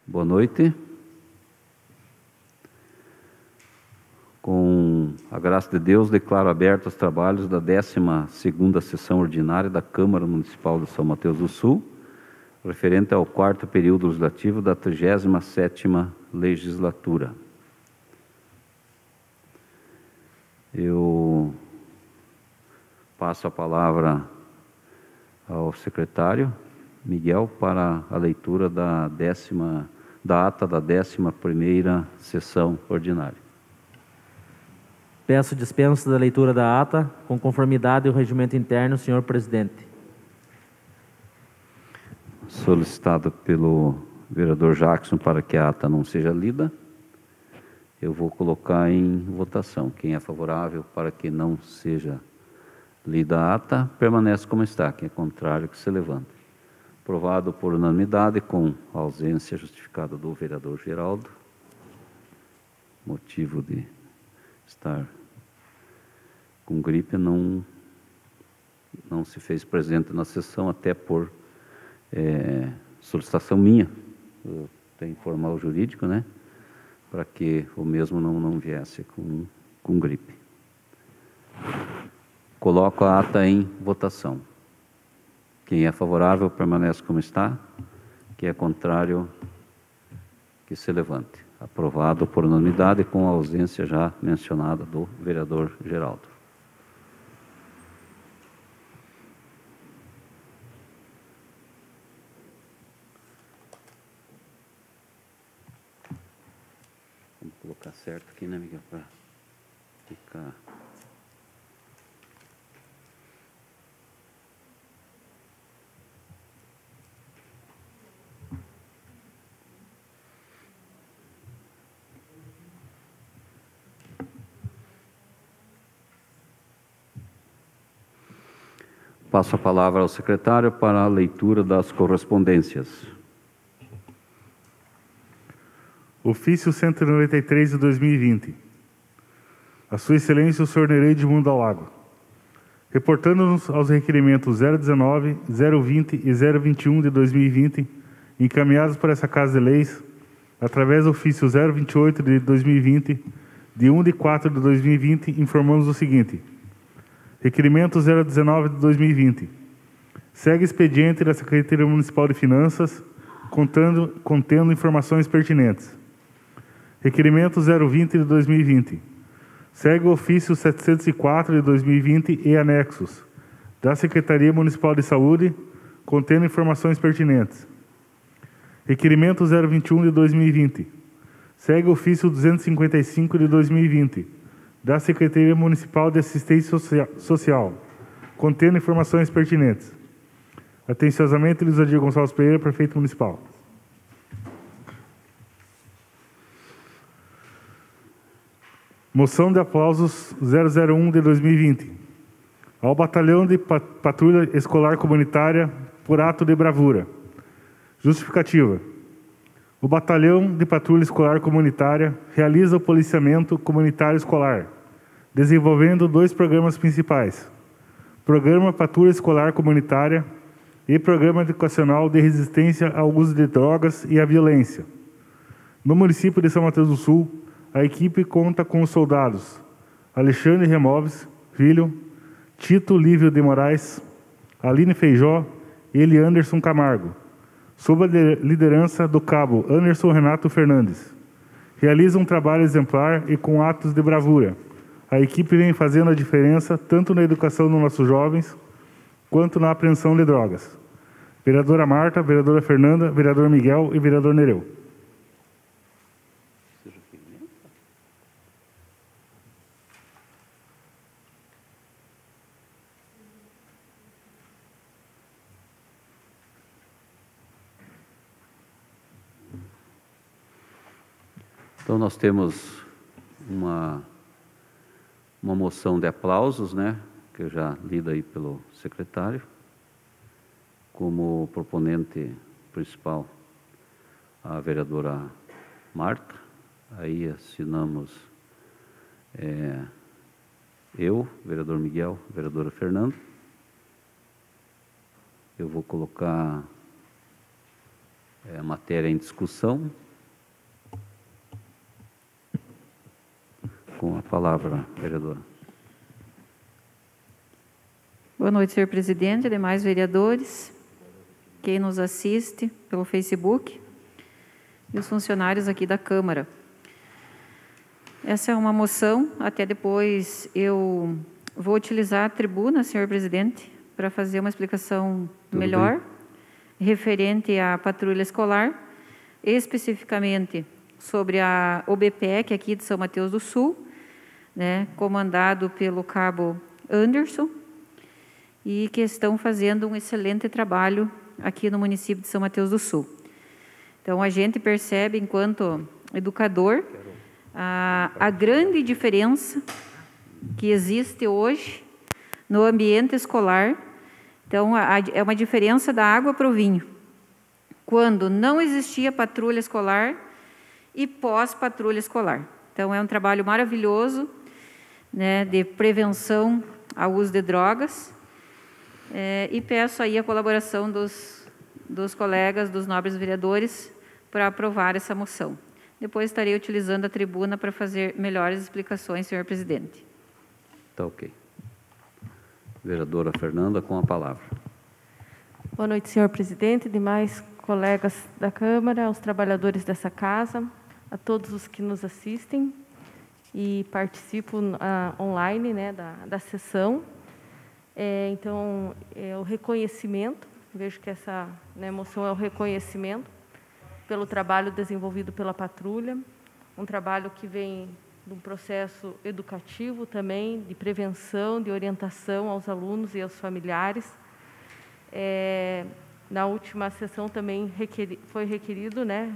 Boa noite. Com a graça de Deus, declaro abertos os trabalhos da 12ª Sessão Ordinária da Câmara Municipal de São Mateus do Sul, referente ao 4º período legislativo da 37ª Legislatura. Eu passo a palavra ao secretário Miguel para a leitura da ata da 11ª Sessão Ordinária. Peço dispensa da leitura da ata, com conformidade ao regimento interno, senhor presidente. Solicitado pelo vereador Jackson para que a ata não seja lida, eu vou colocar em votação. Quem é favorável para que não seja lida a ata, permanece como está. Quem é contrário, que se levante. Aprovado por unanimidade, com a ausência justificada do vereador Geraldo, motivo de estar com gripe, não se fez presente na sessão, até por solicitação minha. Eu tenho que informar o jurídico, né? Para que o mesmo não viesse com gripe. Coloco a ata em votação. Quem é favorável, permanece como está. Quem é contrário, que se levante. Aprovado por unanimidade, com a ausência já mencionada do vereador Geraldo. Vamos colocar certo aqui, né, Miguel, para ficar... Passo a palavra ao secretário para a leitura das correspondências. Ofício 193 de 2020. A Sua Excelência, o Sr. Nerei de Mundo ao Lago. Reportando-nos aos requerimentos 019, 020 e 021 de 2020, encaminhados por essa Casa de Leis, através do ofício 028 de 2020, de 1 de 4 de 2020, informamos o seguinte. Requerimento 019 de 2020. Segue expediente da Secretaria Municipal de Finanças, contendo informações pertinentes. Requerimento 020 de 2020. Segue o ofício 704 de 2020 e anexos da Secretaria Municipal de Saúde, contendo informações pertinentes. Requerimento 021 de 2020. Segue o ofício 255 de 2020. Da Secretaria Municipal de Assistência Social, contendo informações pertinentes. Atenciosamente, Luiz Adir Gonçalves Pereira, Prefeito Municipal. Moção de aplausos 001 de 2020. Ao Batalhão de Patrulha Escolar Comunitária por ato de bravura. Justificativa. O Batalhão de Patrulha Escolar Comunitária realiza o policiamento comunitário escolar, desenvolvendo 2 programas principais: Programa Patrulha Escolar Comunitária e Programa Educacional de Resistência ao Uso de Drogas e à Violência. No município de São Mateus do Sul, a equipe conta com os soldados Alexandre Removes, filho, Tito Lívio de Moraes, Aline Feijó e Eli Anderson Camargo, sob a liderança do cabo Anderson Renato Fernandes. Realiza um trabalho exemplar e com atos de bravura. A equipe vem fazendo a diferença tanto na educação dos nossos jovens, quanto na apreensão de drogas. Vereadora Marta, vereadora Fernanda, vereador Miguel e vereador Nereu. Então, nós temos uma moção de aplausos, né, que eu já lida aí pelo secretário, como proponente principal a vereadora Marta. Aí assinamos eu, vereador Miguel, vereadora Fernanda. Eu vou colocar É matéria em discussão. Com a palavra, vereadora. Boa noite, senhor presidente, demais vereadores, quem nos assiste pelo Facebook e os funcionários aqui da Câmara. Essa é uma moção, até depois eu vou utilizar a tribuna, senhor presidente, para fazer uma explicação melhor referente à patrulha escolar, especificamente sobre a OBPEC aqui de São Mateus do Sul, né, comandado pelo cabo Anderson, e que estão fazendo um excelente trabalho aqui no município de São Mateus do Sul. Então, a gente percebe, enquanto educador, a grande diferença que existe hoje no ambiente escolar. Então, é uma diferença da água para o vinho. Quando não existia patrulha escolar e pós-patrulha escolar. Então, é um trabalho maravilhoso, né, de prevenção ao uso de drogas. E peço aí a colaboração dos colegas, dos nobres vereadores, para aprovar essa moção. Depois estarei utilizando a tribuna para fazer melhores explicações, senhor presidente. Está ok. Vereadora Fernanda, com a palavra. Boa noite, senhor presidente, demais colegas da Câmara, aos trabalhadores dessa casa, a todos os que nos assistem e participam online, né, da sessão. Então, o reconhecimento, vejo que essa, né, moção é o reconhecimento pelo trabalho desenvolvido pela patrulha, um trabalho que vem de um processo educativo também, de prevenção, de orientação aos alunos e aos familiares. Na última sessão também foi requerido, né,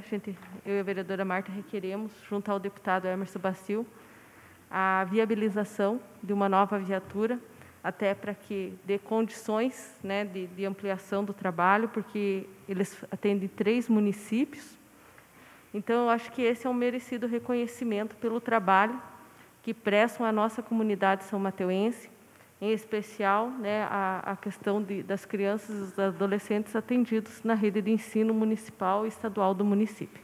eu e a vereadora Marta requeremos, junto ao deputado Emerson Bacil, a viabilização de uma nova viatura, até para que dê condições, né, de ampliação do trabalho, porque eles atendem 3 municípios. Então, eu acho que esse é um merecido reconhecimento pelo trabalho que prestam à nossa comunidade são-mateuense, em especial, né, a questão das crianças e dos adolescentes atendidos na rede de ensino municipal e estadual do município.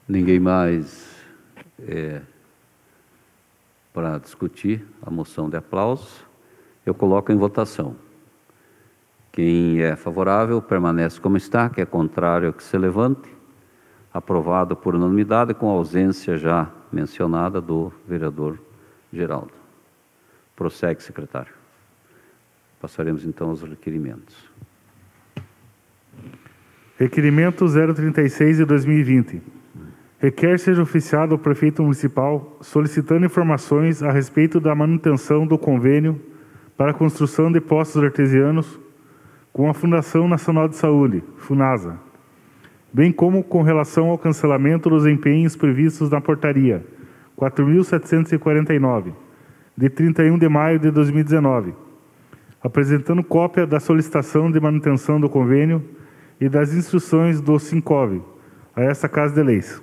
Ninguém mais para discutir a moção de aplausos. Eu coloco em votação. Quem é favorável, permanece como está. Quem é contrário, que se levante. Aprovado por unanimidade, com a ausência já mencionada do vereador Geraldo. Prossegue, secretário. Passaremos então aos requerimentos. Requerimento 036 de 2020. Requer seja oficiado ao prefeito municipal solicitando informações a respeito da manutenção do convênio para a construção de poços artesianos com a Fundação Nacional de Saúde, FUNASA, bem como com relação ao cancelamento dos empenhos previstos na portaria 4.749, de 31 de maio de 2019, apresentando cópia da solicitação de manutenção do convênio e das instruções do SINCOV a esta Casa de Leis.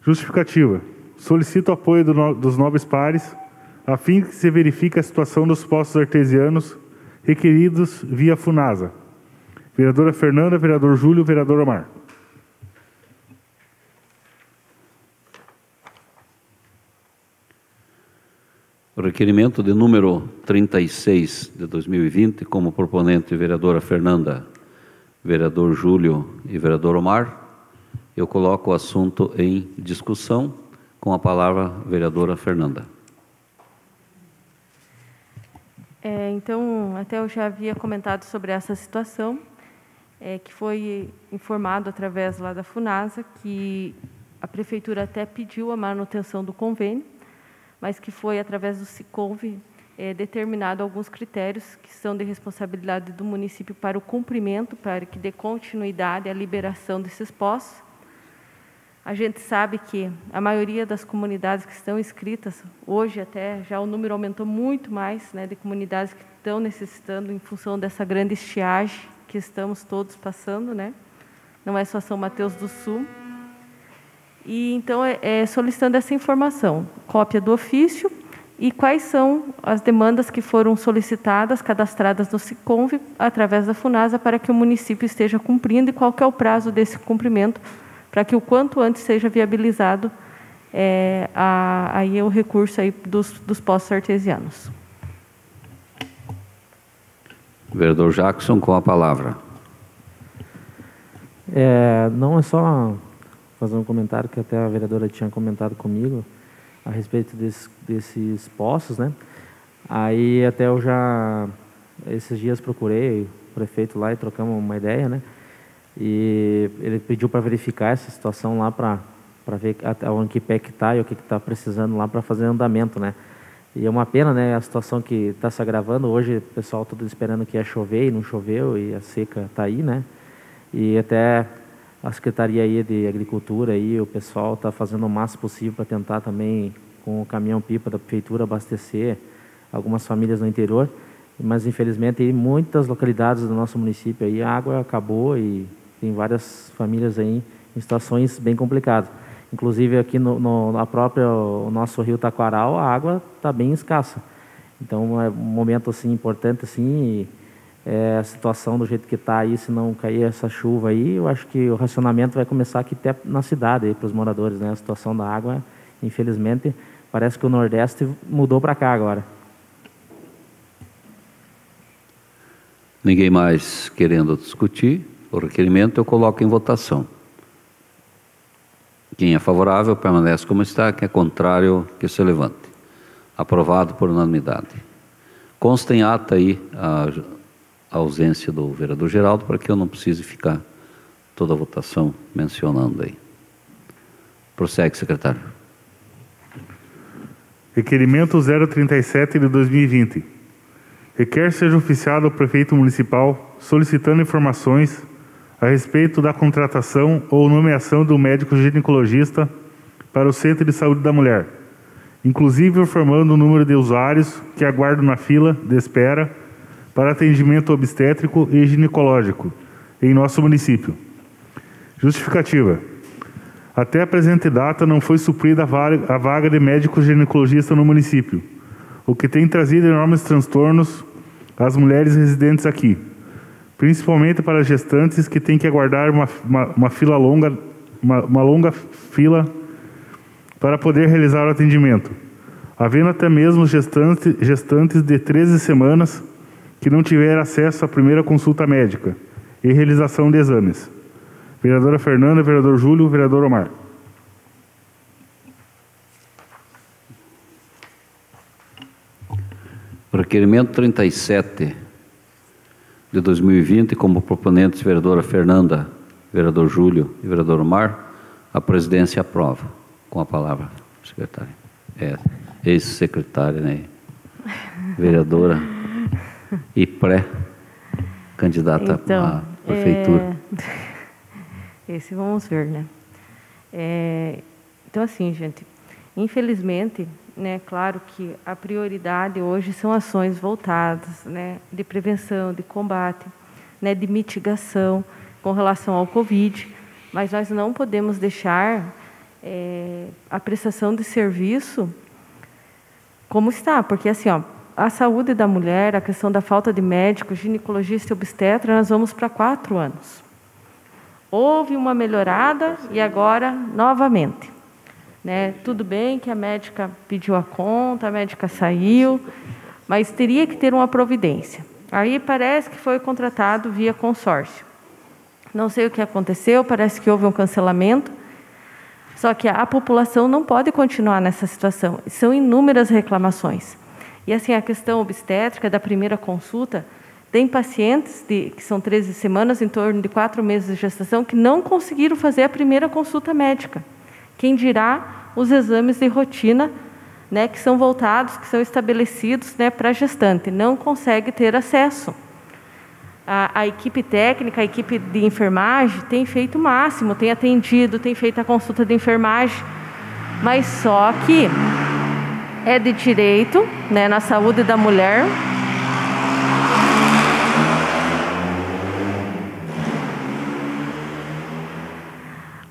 Justificativa. Solicito o apoio dos nobres pares, a fim que se verifique a situação dos poços artesianos requeridos via FUNASA. Vereadora Fernanda, vereador Júlio, vereador Omar. O requerimento de número 36 de 2020, como proponente vereadora Fernanda, vereador Júlio e vereador Omar, eu coloco o assunto em discussão. Com a palavra, vereadora Fernanda. Então, até eu já havia comentado sobre essa situação, que foi informado através lá da FUNASA, que a prefeitura até pediu a manutenção do convênio, mas que foi através do SICOV determinado alguns critérios que são de responsabilidade do município para o cumprimento, para que dê continuidade à liberação desses poços. A gente sabe que a maioria das comunidades que estão inscritas, hoje até já o número aumentou muito mais, né, de comunidades que estão necessitando em função dessa grande estiagem que estamos todos passando, né? Não é só São Mateus do Sul. E então, solicitando essa informação, cópia do ofício e quais são as demandas que foram solicitadas, cadastradas no SICONV, através da FUNASA, para que o município esteja cumprindo, e qual que é o prazo desse cumprimento, para que o quanto antes seja viabilizado aí o recurso aí dos poços artesianos. Vereador Jackson, com a palavra. Não é só fazer um comentário que até a vereadora tinha comentado comigo a respeito desses poços, né? Aí até eu já, esses dias, procurei o prefeito lá e trocamos uma ideia, né? E ele pediu para verificar essa situação lá para ver onde que pé que está e o que está precisando lá para fazer andamento, né? E é uma pena, né, a situação que está se agravando. Hoje o pessoal todo esperando que ia chover e não choveu, e a seca está aí, né? E até a Secretaria aí de Agricultura, aí, o pessoal está fazendo o máximo possível para tentar também, com o caminhão-pipa da Prefeitura, abastecer algumas famílias no interior. Mas, infelizmente, em muitas localidades do nosso município aí, a água acabou e tem várias famílias aí em situações bem complicadas. Inclusive, aqui no nosso rio Taquaral, a água está bem escassa. Então, é um momento assim, importante, assim, a situação do jeito que está aí, se não cair essa chuva aí, eu acho que o racionamento vai começar aqui até na cidade, para os moradores, né? A situação da água, infelizmente, parece que o Nordeste mudou para cá agora. Ninguém mais querendo discutir o requerimento, eu coloco em votação. Quem é favorável, permanece como está. Quem é contrário, que se levante. Aprovado por unanimidade. Consta em ata aí a ausência do vereador Geraldo, para que eu não precise ficar toda a votação mencionando aí. Prossegue, secretário. Requerimento 037 de 2020. Requer seja oficiado ao prefeito municipal solicitando informações a respeito da contratação ou nomeação do médico ginecologista para o Centro de Saúde da Mulher, inclusive informando o número de usuários que aguardam na fila de espera para atendimento obstétrico e ginecológico em nosso município. Justificativa. Até a presente data não foi suprida a vaga de médico ginecologista no município, o que tem trazido enormes transtornos às mulheres residentes aqui, principalmente para as gestantes que têm que aguardar uma fila longa, uma longa fila para poder realizar o atendimento, havendo até mesmo gestantes de 13 semanas que não tiveram acesso à primeira consulta médica e realização de exames. Vereadora Fernanda, vereador Júlio, vereador Omar. Requerimento 37 de 2020, como proponentes, vereadora Fernanda, vereador Júlio e vereador Omar, a presidência aprova. Com a palavra, secretária. Ex-secretária, né? Vereadora e pré-candidata à prefeitura. Esse vamos ver, né? Então, assim, gente, infelizmente, né, claro que a prioridade hoje são ações voltadas, né, de prevenção, de combate, né, de mitigação com relação ao Covid, mas nós não podemos deixar a prestação de serviço como está, porque assim, ó, a saúde da mulher, a questão da falta de médico, ginecologista e obstetra, nós vamos para 4 anos. Houve uma melhorada e agora novamente. Né? Tudo bem que a médica pediu a conta, a médica saiu, mas teria que ter uma providência. Aí parece que foi contratado via consórcio. Não sei o que aconteceu, parece que houve um cancelamento, só que a população não pode continuar nessa situação. São inúmeras reclamações. E assim, a questão obstétrica da primeira consulta, tem pacientes que são 13 semanas, em torno de 4 meses de gestação, que não conseguiram fazer a primeira consulta médica. Quem dirá os exames de rotina, né, que são voltados, que são estabelecidos, né, para a gestante, não consegue ter acesso. A equipe técnica, a equipe de enfermagem tem feito o máximo, tem atendido, tem feito a consulta de enfermagem, mas só que é de direito, né, na saúde da mulher,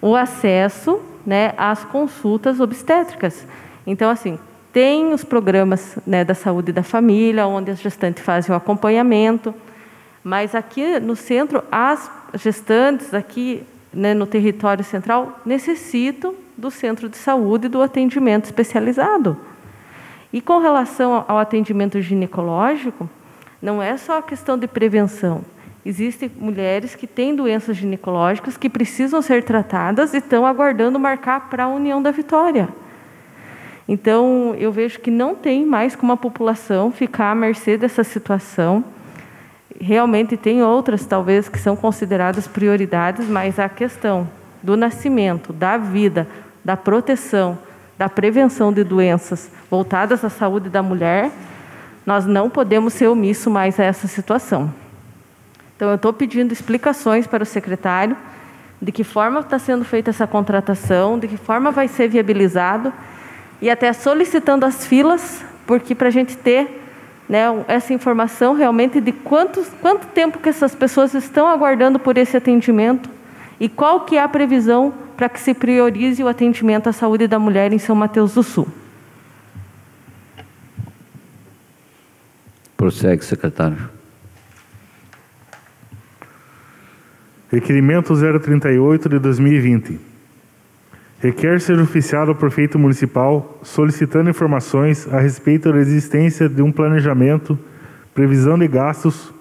o acesso, né, às consultas obstétricas. Então, assim, tem os programas, né, da saúde da família, onde as gestantes fazem o acompanhamento, mas aqui no centro, as gestantes aqui, né, no território central, necessitam do centro de saúde e do atendimento especializado. E com relação ao atendimento ginecológico, não é só a questão de prevenção. Existem mulheres que têm doenças ginecológicas que precisam ser tratadas e estão aguardando marcar para a União da Vitória. Então, eu vejo que não tem mais como a população ficar à mercê dessa situação. Realmente tem outras, talvez, que são consideradas prioridades, mas a questão do nascimento, da vida, da proteção, da prevenção de doenças voltadas à saúde da mulher, nós não podemos ser omissos mais a essa situação. Então, eu estou pedindo explicações para o secretário de que forma está sendo feita essa contratação, de que forma vai ser viabilizado, e até solicitando as filas, porque para a gente ter, né, essa informação realmente de quanto tempo que essas pessoas estão aguardando por esse atendimento e qual que é a previsão para que se priorize o atendimento à saúde da mulher em São Mateus do Sul. Prossegue, secretário. Requerimento 038 de 2020. Requer ser oficiado ao prefeito municipal solicitando informações a respeito da existência de um planejamento, previsão de gastos,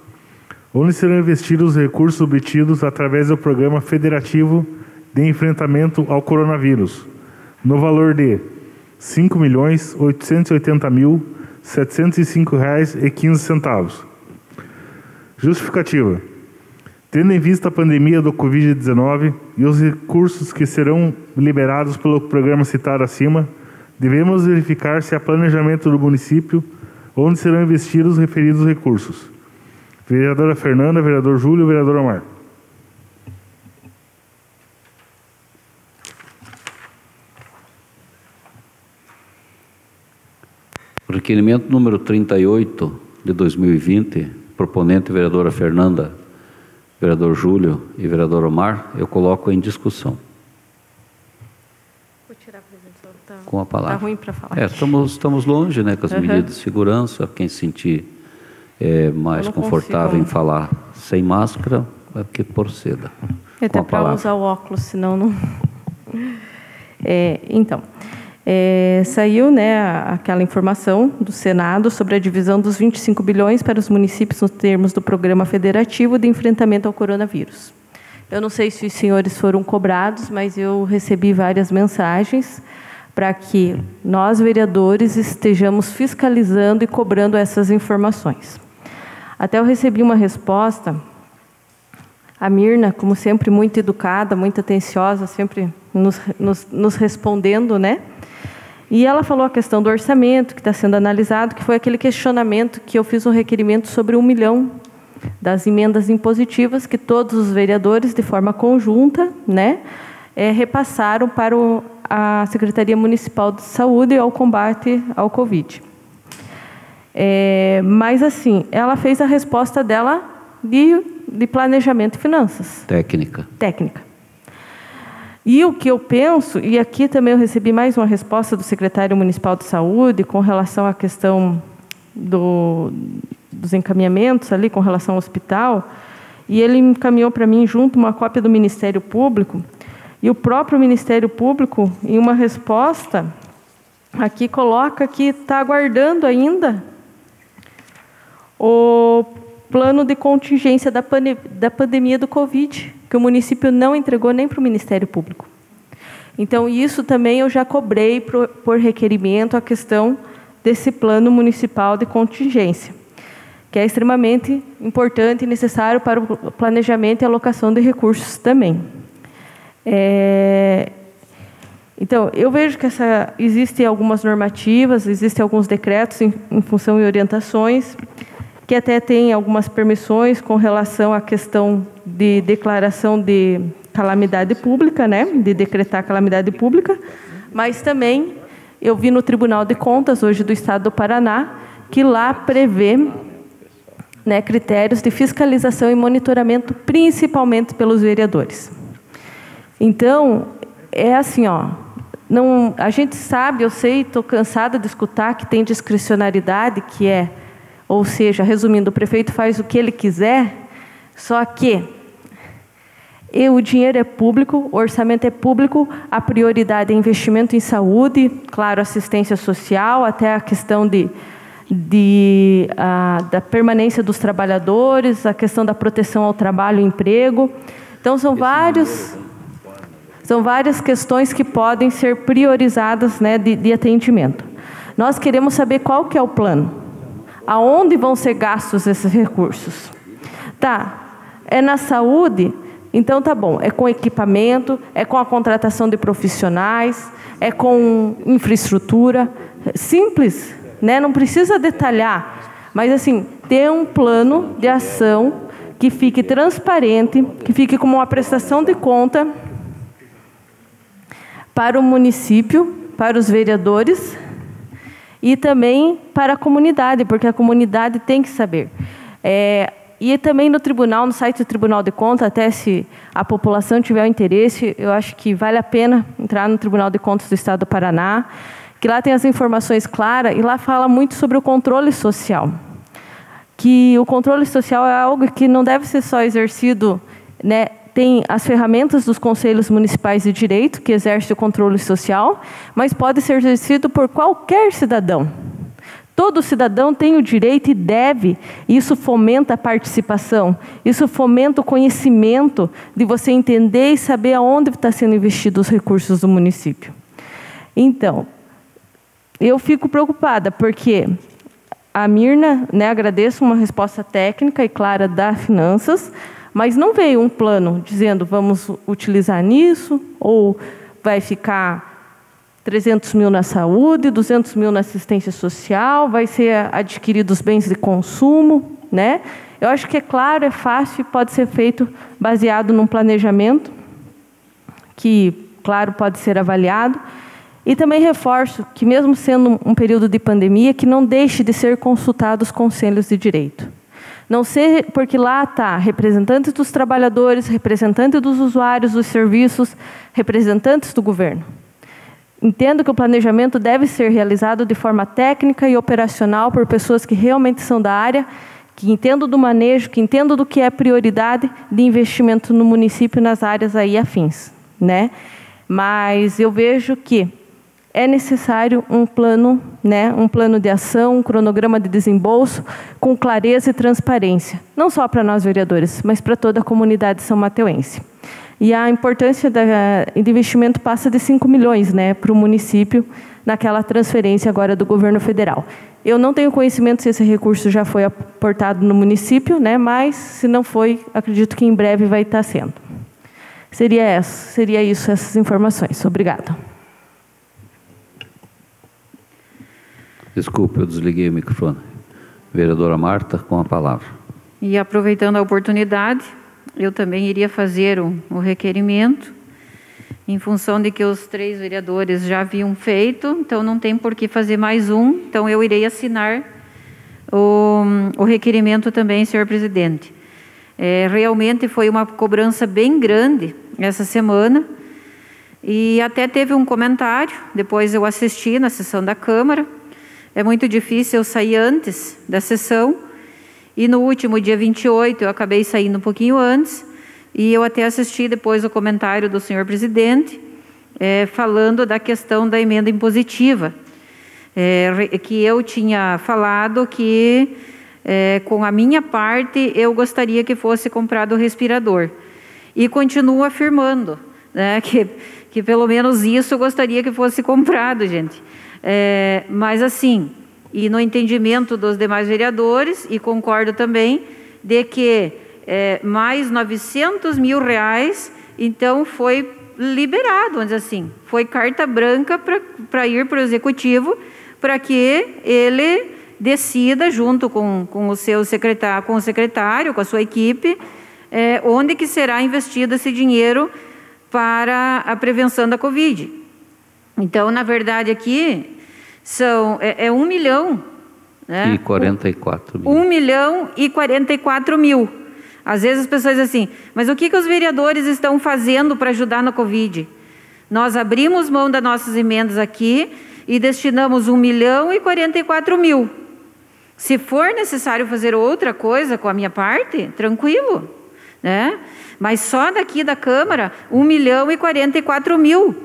onde serão investidos os recursos obtidos através do Programa Federativo de Enfrentamento ao Coronavírus, no valor de R$ 5.880.705,15. Justificativa. Tendo em vista a pandemia do Covid-19 e os recursos que serão liberados pelo programa citado acima, devemos verificar se há planejamento do município onde serão investidos os referidos recursos. Vereadora Fernanda, vereador Júlio, vereador Omar. Requerimento número 38 de 2020, proponente vereadora Fernanda, vereador Júlio e vereador Omar, eu coloco em discussão. Vou tirar a apresentação. Com a palavra. Está ruim para falar. Estamos longe, né, com as medidas de segurança. Quem se sentir mais confortável em falar sem máscara, é que proceda. Até para usar o óculos, senão não... Saiu, né, aquela informação do Senado sobre a divisão dos 25 bilhões para os municípios nos termos do Programa Federativo de Enfrentamento ao Coronavírus. Eu não sei se os senhores foram cobrados, mas eu recebi várias mensagens para que nós, vereadores, estejamos fiscalizando e cobrando essas informações. Até eu recebi uma resposta, a Mirna, como sempre, muito educada, muito atenciosa, sempre nos respondendo, né? E ela falou a questão do orçamento, que está sendo analisado, que foi aquele questionamento que eu fiz um requerimento sobre 1 milhão das emendas impositivas, que todos os vereadores, de forma conjunta, né, repassaram para a Secretaria Municipal de Saúde ao combate ao Covid. Mas, assim, ela fez a resposta dela de planejamento e finanças. Técnica. E o que eu penso, e aqui também eu recebi mais uma resposta do secretário municipal de saúde com relação à questão dos encaminhamentos ali, com relação ao hospital, e ele encaminhou para mim junto uma cópia do Ministério Público, e o próprio Ministério Público, em uma resposta, aqui coloca que está aguardando ainda o plano de contingência da pandemia do Covid, que o município não entregou nem para o Ministério Público. Então, isso também eu já cobrei por requerimento a questão desse plano municipal de contingência, que é extremamente importante e necessário para o planejamento e alocação de recursos também. Então, eu vejo que existem algumas normativas, existem alguns decretos em função de orientações, que até tem algumas permissões com relação à questão de declaração de calamidade pública, né, de decretar calamidade pública, mas também eu vi no Tribunal de Contas, hoje do Estado do Paraná, que lá prevê, né, critérios de fiscalização e monitoramento, principalmente pelos vereadores. Então, é assim, não, a gente sabe, eu sei, estou cansada de escutar que tem discricionariedade, que é, ou seja, resumindo, o prefeito faz o que ele quiser, só que o dinheiro é público, o orçamento é público, a prioridade é investimento em saúde, claro, assistência social, até a questão da permanência dos trabalhadores, a questão da proteção ao trabalho e emprego. Então, são várias questões que podem ser priorizadas, né, de atendimento. Nós queremos saber qual que é o plano, aonde vão ser gastos esses recursos. Tá, é na saúde, então tá bom, é com equipamento, é com a contratação de profissionais, é com infraestrutura, simples, né? Não precisa detalhar, mas assim, ter um plano de ação que fique transparente, que fique como uma prestação de conta para o município, para os vereadores e também para a comunidade, porque a comunidade tem que saber. E também no tribunal, no site do Tribunal de Contas, até se a população tiver interesse, eu acho que vale a pena entrar no Tribunal de Contas do Estado do Paraná, que lá tem as informações claras e lá fala muito sobre o controle social. Que o controle social é algo que não deve ser só exercido, né? Tem as ferramentas dos conselhos municipais de direito, que exerce o controle social, mas pode ser exercido por qualquer cidadão. Todo cidadão tem o direito e deve, isso fomenta a participação, isso fomenta o conhecimento de você entender e saber aonde está sendo investido os recursos do município. Então, eu fico preocupada, porque a Mirna, né, agradeço uma resposta técnica e clara da Finanças, mas não veio um plano dizendo vamos utilizar nisso, ou vai ficar 300 mil na saúde, 200 mil na assistência social, vai ser adquiridos bens de consumo, né? Eu acho que é claro, é fácil, pode ser feito baseado num planejamento, que, claro, pode ser avaliado. E também reforço que, mesmo sendo um período de pandemia, que não deixe de ser consultados os conselhos de direito. Não sei, porque lá está representantes dos trabalhadores, representantes dos usuários dos serviços, representantes do governo. Entendo que o planejamento deve ser realizado de forma técnica e operacional por pessoas que realmente são da área, que entendam do manejo, que entendam do que é prioridade de investimento no município nas áreas aí afins, né? Mas eu vejo que é necessário um plano, né, um plano de ação, um cronograma de desembolso com clareza e transparência, não só para nós vereadores, mas para toda a comunidade são-mateuense. E a importância do investimento passa de 5 milhões, né, para o município, naquela transferência agora do governo federal. Eu não tenho conhecimento se esse recurso já foi aportado no município, né, mas se não foi, acredito que em breve vai estar sendo. Seria isso, essas informações. Obrigada. Desculpe, eu desliguei o microfone. Vereadora Marta, com a palavra. E aproveitando a oportunidade, eu também iria fazer o requerimento, em função de que os 3 vereadores já haviam feito, então não tem por que fazer mais um, então eu irei assinar o requerimento também, senhor presidente. Realmente foi uma cobrança bem grande essa semana, e até teve um comentário, depois eu assisti na sessão da Câmara. É muito difícil eu sair antes da sessão, e no último dia 28 eu acabei saindo um pouquinho antes, e eu até assisti depois o comentário do senhor presidente, falando da questão da emenda impositiva, que eu tinha falado que, com a minha parte, eu gostaria que fosse comprado o respirador. E continuo afirmando, né, que pelo menos isso eu gostaria que fosse comprado, gente. Mas assim, e no entendimento dos demais vereadores, e concordo também, de que mais 900 mil reais, então foi liberado, vamos dizer assim, foi carta branca para ir para o Executivo, para que ele decida, junto com o seu secretário, com a sua equipe, onde que será investido esse dinheiro para a prevenção da Covid. Então, na verdade, aqui é 1 milhão. Né? E 44 mil. 1 milhão e 44 mil. Às vezes as pessoas dizem assim, mas o que os vereadores estão fazendo para ajudar na Covid? Nós abrimos mão das nossas emendas aqui e destinamos 1.044.000. Se for necessário fazer outra coisa com a minha parte, tranquilo, né? Mas só daqui da Câmara, 1.044.000.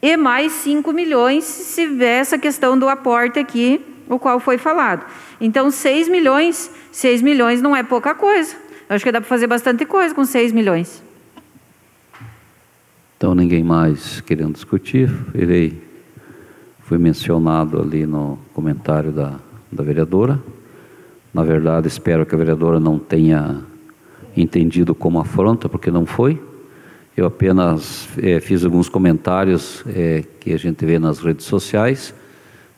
E mais 5 milhões se tiver essa questão do aporte aqui, o qual foi falado. Então, 6 milhões não é pouca coisa. Eu acho que dá para fazer bastante coisa com 6 milhões. Então, ninguém mais querendo discutir, foi mencionado ali no comentário da vereadora. Na verdade, espero que a vereadora não tenha entendido como afronta, porque não foi. Eu apenas fiz alguns comentários que a gente vê nas redes sociais,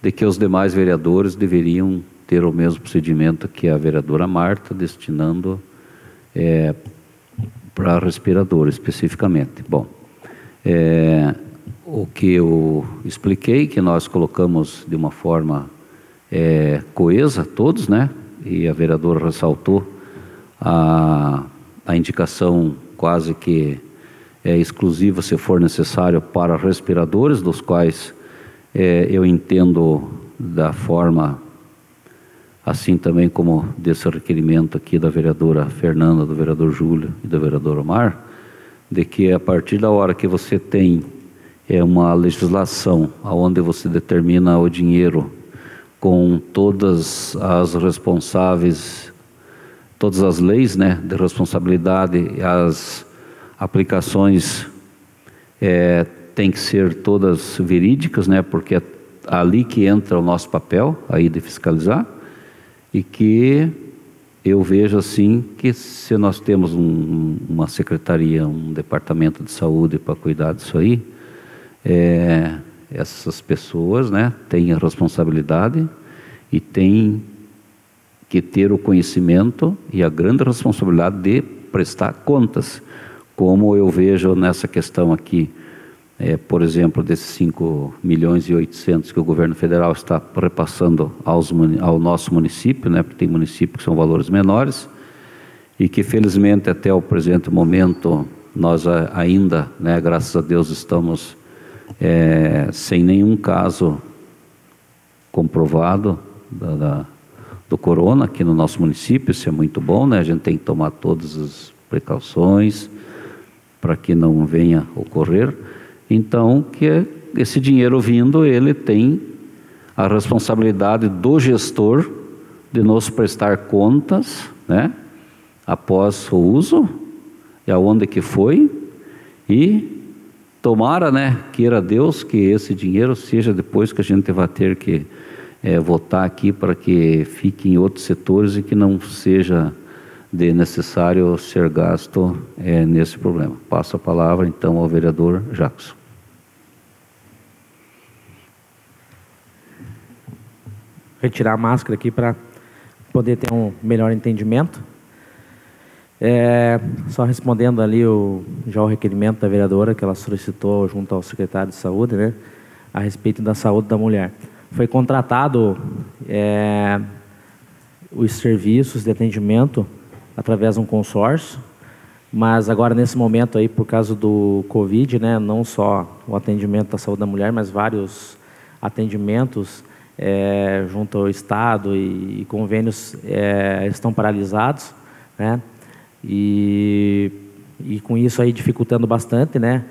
de que os demais vereadores deveriam ter o mesmo procedimento que a vereadora Marta, destinando para respirador especificamente. Bom, o que eu expliquei, que nós colocamos de uma forma coesa todos, né? E a vereadora ressaltou a indicação quase que exclusiva, se for necessário, para respiradores, dos quais eu entendo da forma, assim também como desse requerimento aqui da vereadora Fernanda, do vereador Júlio e do vereador Omar, de que a partir da hora que você tem uma legislação onde você determina o dinheiro com todas as responsáveis, todas as leis, né, de responsabilidade, as aplicações têm que ser todas verídicas, né, porque é ali que entra o nosso papel aí de fiscalizar, e que eu vejo assim que se nós temos uma secretaria, um departamento de saúde para cuidar disso aí, essas pessoas, né, têm a responsabilidade e têm que ter o conhecimento e a grande responsabilidade de prestar contas, como eu vejo nessa questão aqui, por exemplo, desses 5.800.000 que o governo federal está repassando ao nosso município, né, porque tem municípios que são valores menores, e que felizmente até o presente momento nós ainda, né, graças a Deus, estamos sem nenhum caso comprovado do corona aqui no nosso município. Isso é muito bom, né? A gente tem que tomar todas as precauções para que não venha ocorrer. Então, que esse dinheiro vindo, ele tem a responsabilidade do gestor de nos prestar contas, né, após o uso, e aonde que foi, e tomara, né, queira Deus que esse dinheiro seja depois que a gente vai ter que votar aqui para que fique em outros setores e que não seja necessário ser gasto nesse problema. Passo a palavra então ao vereador Jackson. Retirar a máscara aqui para poder ter um melhor entendimento. Só respondendo ali já o requerimento da vereadora que ela solicitou junto ao secretário de saúde, né, a respeito da saúde da mulher. Foi contratado os serviços de atendimento através de um consórcio, mas agora nesse momento aí, por causa do Covid, né, não só o atendimento da saúde da mulher, mas vários atendimentos junto ao Estado e convênios estão paralisados, né, e com isso aí dificultando bastante, né,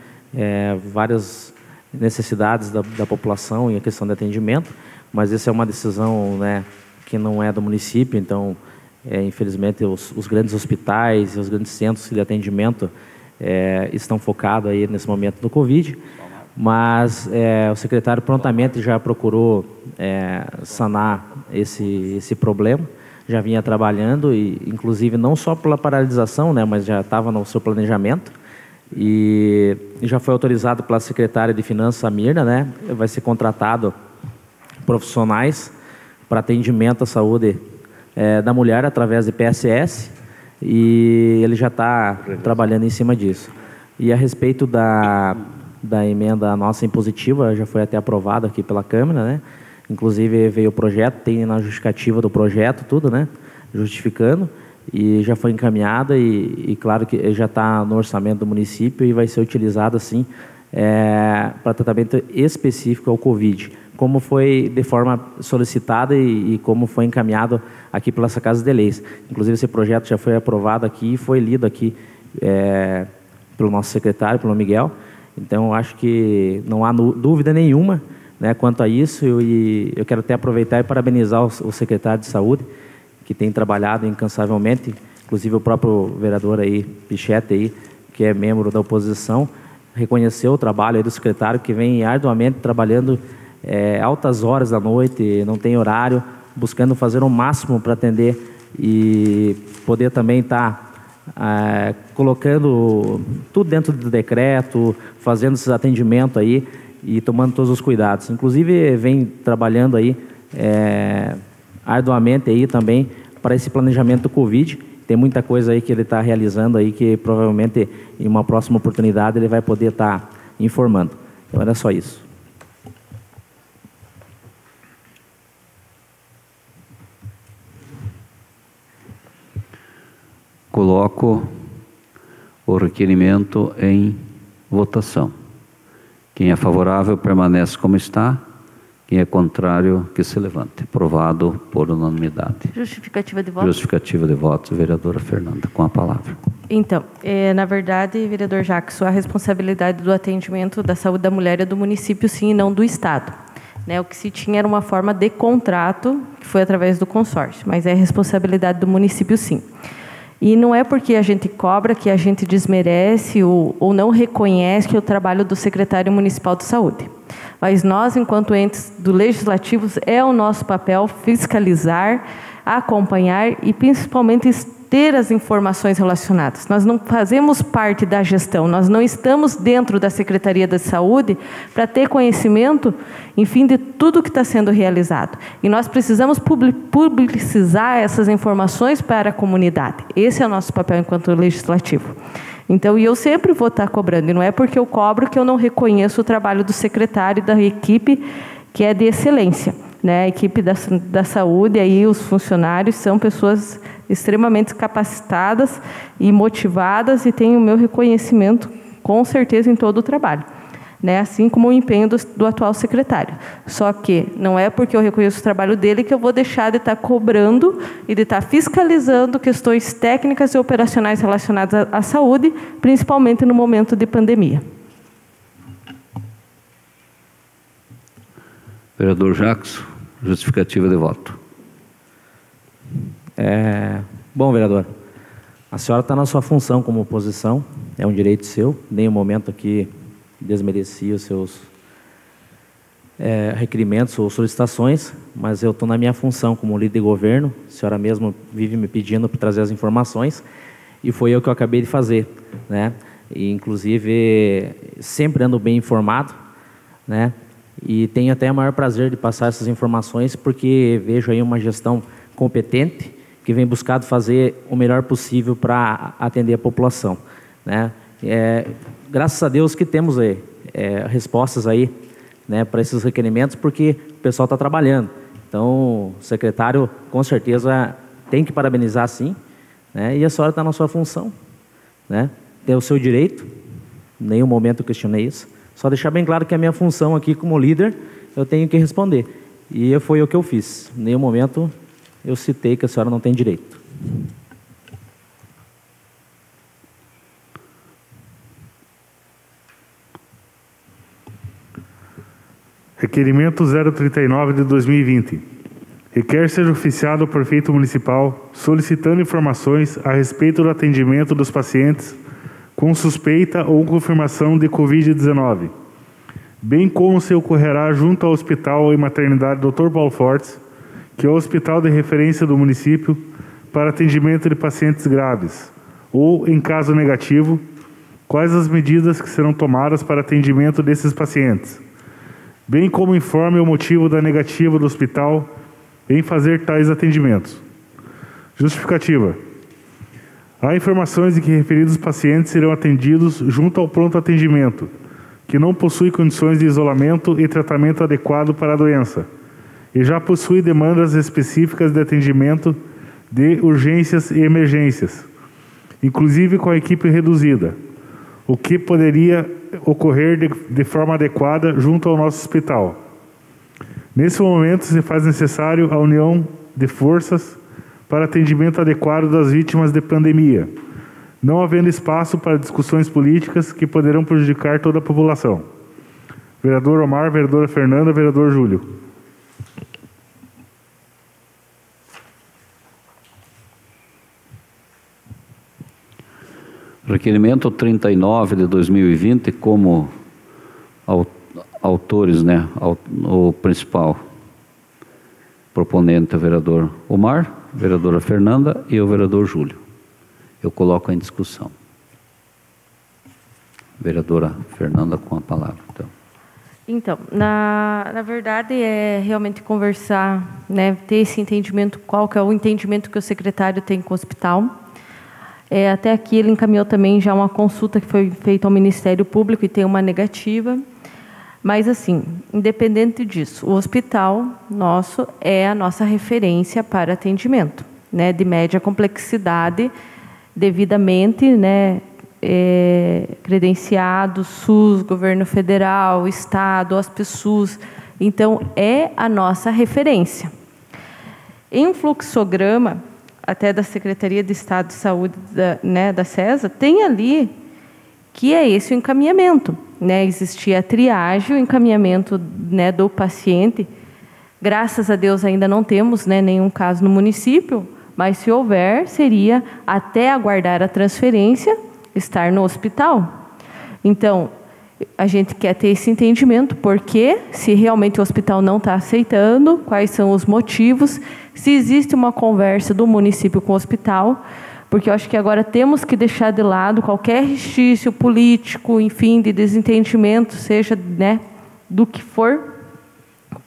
várias necessidades da população e a questão de atendimento, mas essa é uma decisão, né, que não é do município. Então, infelizmente, os grandes hospitais e os grandes centros de atendimento estão focados aí nesse momento do Covid, mas o secretário prontamente já procurou sanar esse problema, já vinha trabalhando, e inclusive não só pela paralisação, né, mas já estava no seu planejamento, e já foi autorizado pela secretária de Finanças, a Mirna, né, vai ser contratado profissionais para atendimento à saúde da mulher através de PSS, e ele já está trabalhando em cima disso. E a respeito da emenda nossa impositiva, já foi até aprovada aqui pela Câmara, né? Inclusive veio o projeto, tem na justificativa do projeto tudo, né? Justificando, e já foi encaminhada e claro que já está no orçamento do município e vai ser utilizada assim para tratamento específico ao Covid, como foi de forma solicitada e como foi encaminhado aqui pela essa Casa de Leis. Inclusive esse projeto já foi aprovado aqui e foi lido aqui pelo nosso secretário, pelo Miguel. Então eu acho que não há dúvida nenhuma, né, quanto a isso, e eu quero até aproveitar e parabenizar o secretário de Saúde, que tem trabalhado incansavelmente, inclusive o próprio vereador aí, Pichete, aí, que é membro da oposição, reconheceu o trabalho aí do secretário, que vem arduamente trabalhando altas horas da noite, não tem horário, buscando fazer o máximo para atender e poder também estar colocando tudo dentro do decreto, fazendo esses atendimentos aí e tomando todos os cuidados. Inclusive vem trabalhando aí arduamente aí também para esse planejamento do Covid. Tem muita coisa aí que ele está realizando aí que provavelmente em uma próxima oportunidade ele vai poder estar informando. Então era só isso. Coloco o requerimento em votação. Quem é favorável permanece como está. Quem é contrário, que se levante. Aprovado por unanimidade. Justificativa de voto. Justificativa de voto, vereadora Fernanda, com a palavra. Então, na verdade, vereador Jackson, a responsabilidade do atendimento da saúde da mulher é do município, sim, e não do Estado. O que se tinha era uma forma de contrato, que foi através do consórcio, mas é responsabilidade do município, sim. E não é porque a gente cobra que a gente desmerece ou não reconhece o trabalho do secretário municipal de saúde. Mas nós, enquanto entes do Legislativo, é o nosso papel fiscalizar, acompanhar e principalmente ter as informações relacionadas. Nós não fazemos parte da gestão, nós não estamos dentro da Secretaria da Saúde para ter conhecimento, enfim, de tudo que está sendo realizado. E nós precisamos publicizar essas informações para a comunidade. Esse é o nosso papel enquanto Legislativo. Então, eu sempre vou estar cobrando, e não é porque eu cobro que eu não reconheço o trabalho do secretário e da equipe, que é de excelência. A equipe da saúde, aí, os funcionários são pessoas extremamente capacitadas e motivadas e têm o meu reconhecimento, com certeza, em todo o trabalho. Assim como o empenho do atual secretário. Só que não é porque eu reconheço o trabalho dele que eu vou deixar de estar cobrando e de estar fiscalizando questões técnicas e operacionais relacionadas à saúde, principalmente no momento de pandemia. Vereador Jackson, justificativa de voto. Bom, vereador, a senhora está na sua função como oposição, é um direito seu, em nenhum momento aqui desmereci os seus requerimentos ou solicitações, mas eu estou na minha função como líder de governo, a senhora mesmo vive me pedindo para trazer as informações, e foi eu que eu acabei de fazer, E, inclusive, sempre ando bem informado, e tenho até o maior prazer de passar essas informações, porque vejo aí uma gestão competente, que vem buscado fazer o melhor possível para atender a população, graças a Deus que temos respostas aí, para esses requerimentos, porque o pessoal está trabalhando. Então, o secretário, com certeza, tem que parabenizar, sim, e a senhora está na sua função, tem o seu direito, em nenhum momento eu questionei isso, só deixar bem claro que a minha função aqui como líder, eu tenho que responder, e foi o que eu fiz. Em nenhum momento eu citei que a senhora não tem direito. Requerimento 039 de 2020. Requer ser oficiado o prefeito municipal solicitando informações a respeito do atendimento dos pacientes com suspeita ou confirmação de Covid-19, bem como se ocorrerá junto ao Hospital e Maternidade Dr. Paulo Fortes, que é o hospital de referência do município para atendimento de pacientes graves, ou, em caso negativo, quais as medidas que serão tomadas para atendimento desses pacientes, bem como informe o motivo da negativa do hospital em fazer tais atendimentos. Justificativa. Há informações de que referidos pacientes serão atendidos junto ao pronto atendimento, que não possui condições de isolamento e tratamento adequado para a doença, e já possui demandas específicas de atendimento de urgências e emergências, inclusive com a equipe reduzida, o que poderia ocorrer de forma adequada junto ao nosso hospital. Nesse momento, se faz necessário a união de forças para atendimento adequado das vítimas de pandemia, não havendo espaço para discussões políticas que poderão prejudicar toda a população. Vereador Omar, vereadora Fernanda, vereador Júlio. Requerimento 39 de 2020, como autores, né, o principal proponente é o vereador Omar, vereadora Fernanda e o vereador Júlio. Eu coloco em discussão. Vereadora Fernanda, com a palavra. Então, na verdade, é realmente conversar, né, ter esse entendimento, qual que é o entendimento que o secretário tem com o hospital. Até aqui ele encaminhou também já uma consulta que foi feita ao Ministério Público e tem uma negativa. Mas, assim, independente disso, o hospital nosso é a nossa referência para atendimento, né, de média complexidade, devidamente, né, credenciado, SUS, governo federal, Estado, HospiSUS. Então, é a nossa referência. Em um fluxograma, até da Secretaria de Estado de Saúde, da CESA, tem ali que é esse o encaminhamento. Né? Existia a triagem, o encaminhamento, né, do paciente. Graças a Deus ainda não temos, né, nenhum caso no município, mas se houver, seria até aguardar a transferência, estar no hospital. Então, a gente quer ter esse entendimento, porque se realmente o hospital não está aceitando, quais são os motivos, se existe uma conversa do município com o hospital, porque eu acho que agora temos que deixar de lado qualquer restício político, enfim, de desentendimento, seja, né, do que for,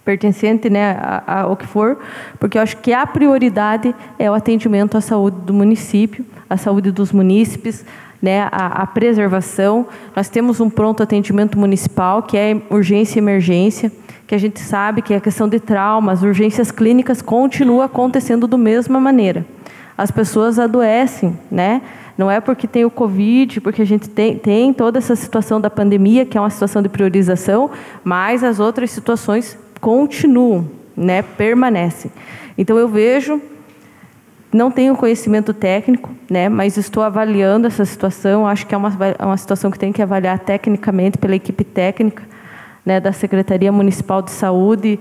pertencente, né, ao que for, porque eu acho que a prioridade é o atendimento à saúde do município, à saúde dos munícipes, né, a preservação. Nós temos um pronto atendimento municipal, que é urgência e emergência, que a gente sabe que a questão de traumas, urgências clínicas continua acontecendo da mesma maneira. As pessoas adoecem, né? Não é porque tem o Covid, porque a gente tem toda essa situação da pandemia, que é uma situação de priorização, mas as outras situações continuam, né? Permanecem. Então, eu vejo, não tenho conhecimento técnico, né? Mas estou avaliando essa situação, acho que é uma situação que tem que avaliar tecnicamente pela equipe técnica, né, da Secretaria Municipal de Saúde,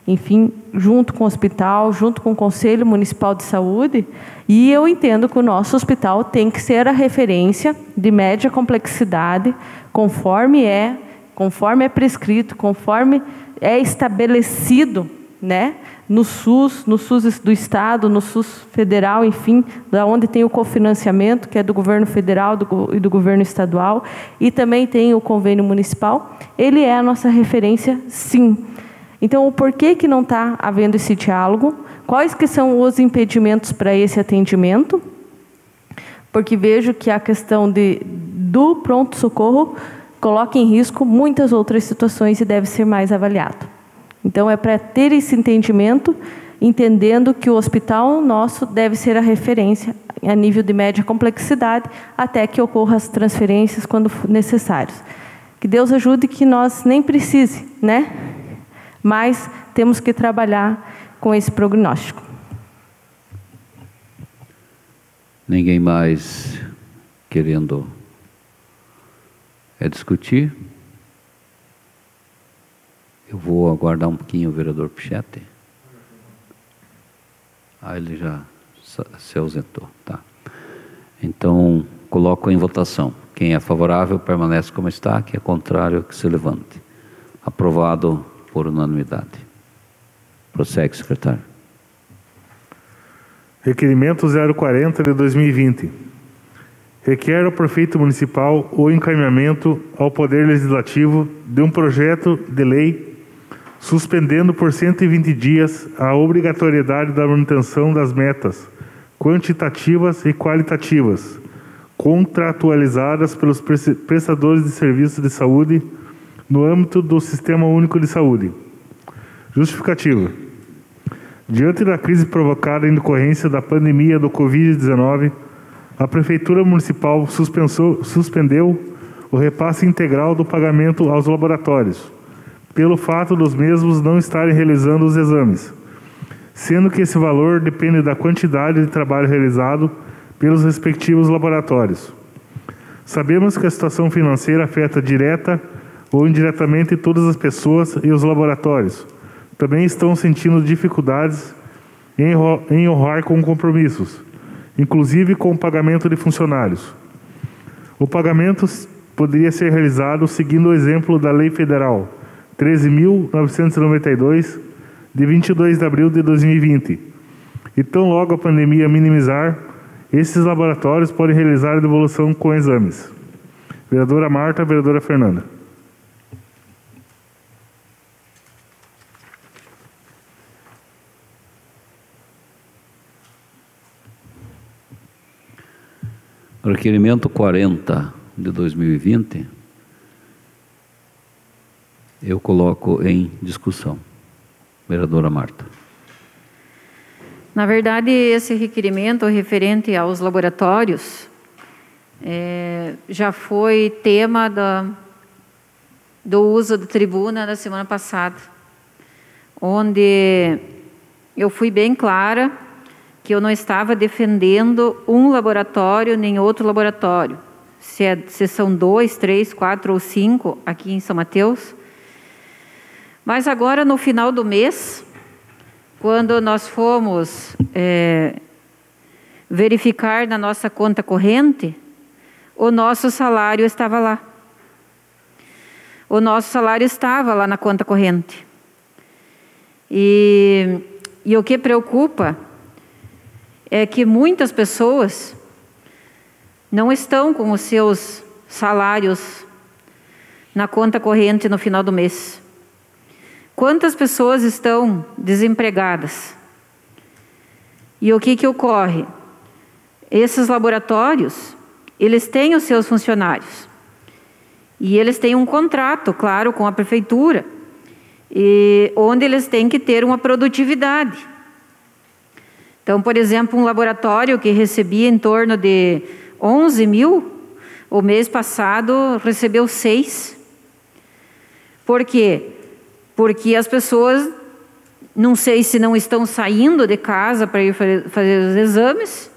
enfim, junto com o hospital, junto com o Conselho Municipal de Saúde, e eu entendo que o nosso hospital tem que ser a referência de média complexidade, conforme é prescrito, conforme é estabelecido, né, no SUS do Estado, no SUS federal, enfim, da onde tem o cofinanciamento, que é do governo federal e do governo estadual, e também tem o convênio municipal. Ele é a nossa referência, sim. Então, o porquê que não está havendo esse diálogo? Quais que são os impedimentos para esse atendimento? Porque vejo que a questão do pronto-socorro coloca em risco muitas outras situações e deve ser mais avaliado. Então, é para ter esse entendimento, entendendo que o hospital nosso deve ser a referência a nível de média complexidade, até que ocorram as transferências quando necessários. Que Deus ajude que nós nem precise, né? Mas temos que trabalhar com esse prognóstico. Ninguém mais querendo discutir? Eu vou aguardar um pouquinho o vereador Pichetti. Ele já se ausentou. Tá. Então, coloco em votação. Quem é favorável permanece como está, quem é contrário que se levante. Aprovado por unanimidade. Prossegue, secretário. Requerimento 040 de 2020. Requer ao prefeito municipal o encaminhamento ao Poder Legislativo de um projeto de lei suspendendo por 120 dias a obrigatoriedade da manutenção das metas quantitativas e qualitativas contratualizadas pelos prestadores de serviços de saúde no âmbito do Sistema Único de Saúde. Justificativa. Diante da crise provocada em decorrência da pandemia do Covid-19, a Prefeitura Municipal suspendeu o repasse integral do pagamento aos laboratórios, pelo fato dos mesmos não estarem realizando os exames, sendo que esse valor depende da quantidade de trabalho realizado pelos respectivos laboratórios. Sabemos que a situação financeira afeta direta ou indiretamente todas as pessoas e os laboratórios também estão sentindo dificuldades em honrar com compromissos, inclusive com o pagamento de funcionários. O pagamento poderia ser realizado seguindo o exemplo da Lei Federal 13.992, de 22 de abril de 2020. E tão logo a pandemia minimizar, esses laboratórios podem realizar a devolução com exames. Vereadora Marta, vereadora Fernanda. Requerimento 40 de 2020, eu coloco em discussão. Vereadora Marta. Na verdade, esse requerimento referente aos laboratórios já foi tema do uso da tribuna da semana passada, onde eu fui bem clara que eu não estava defendendo um laboratório nem outro laboratório, se são 2, 3, 4 ou 5 aqui em São Mateus. Mas agora, no final do mês, quando nós fomos verificar na nossa conta corrente, o nosso salário estava lá. O nosso salário estava lá na conta corrente. E o que preocupa é que muitas pessoas não estão com os seus salários na conta corrente no final do mês. Quantas pessoas estão desempregadas? E o que ocorre? Esses laboratórios, eles têm os seus funcionários. E eles têm um contrato, claro, com a prefeitura, onde eles têm que ter uma produtividade. Então, por exemplo, um laboratório que recebia em torno de 11 mil, o mês passado recebeu 6. Por quê? Porque as pessoas, não sei se não estão saindo de casa para ir fazer os exames,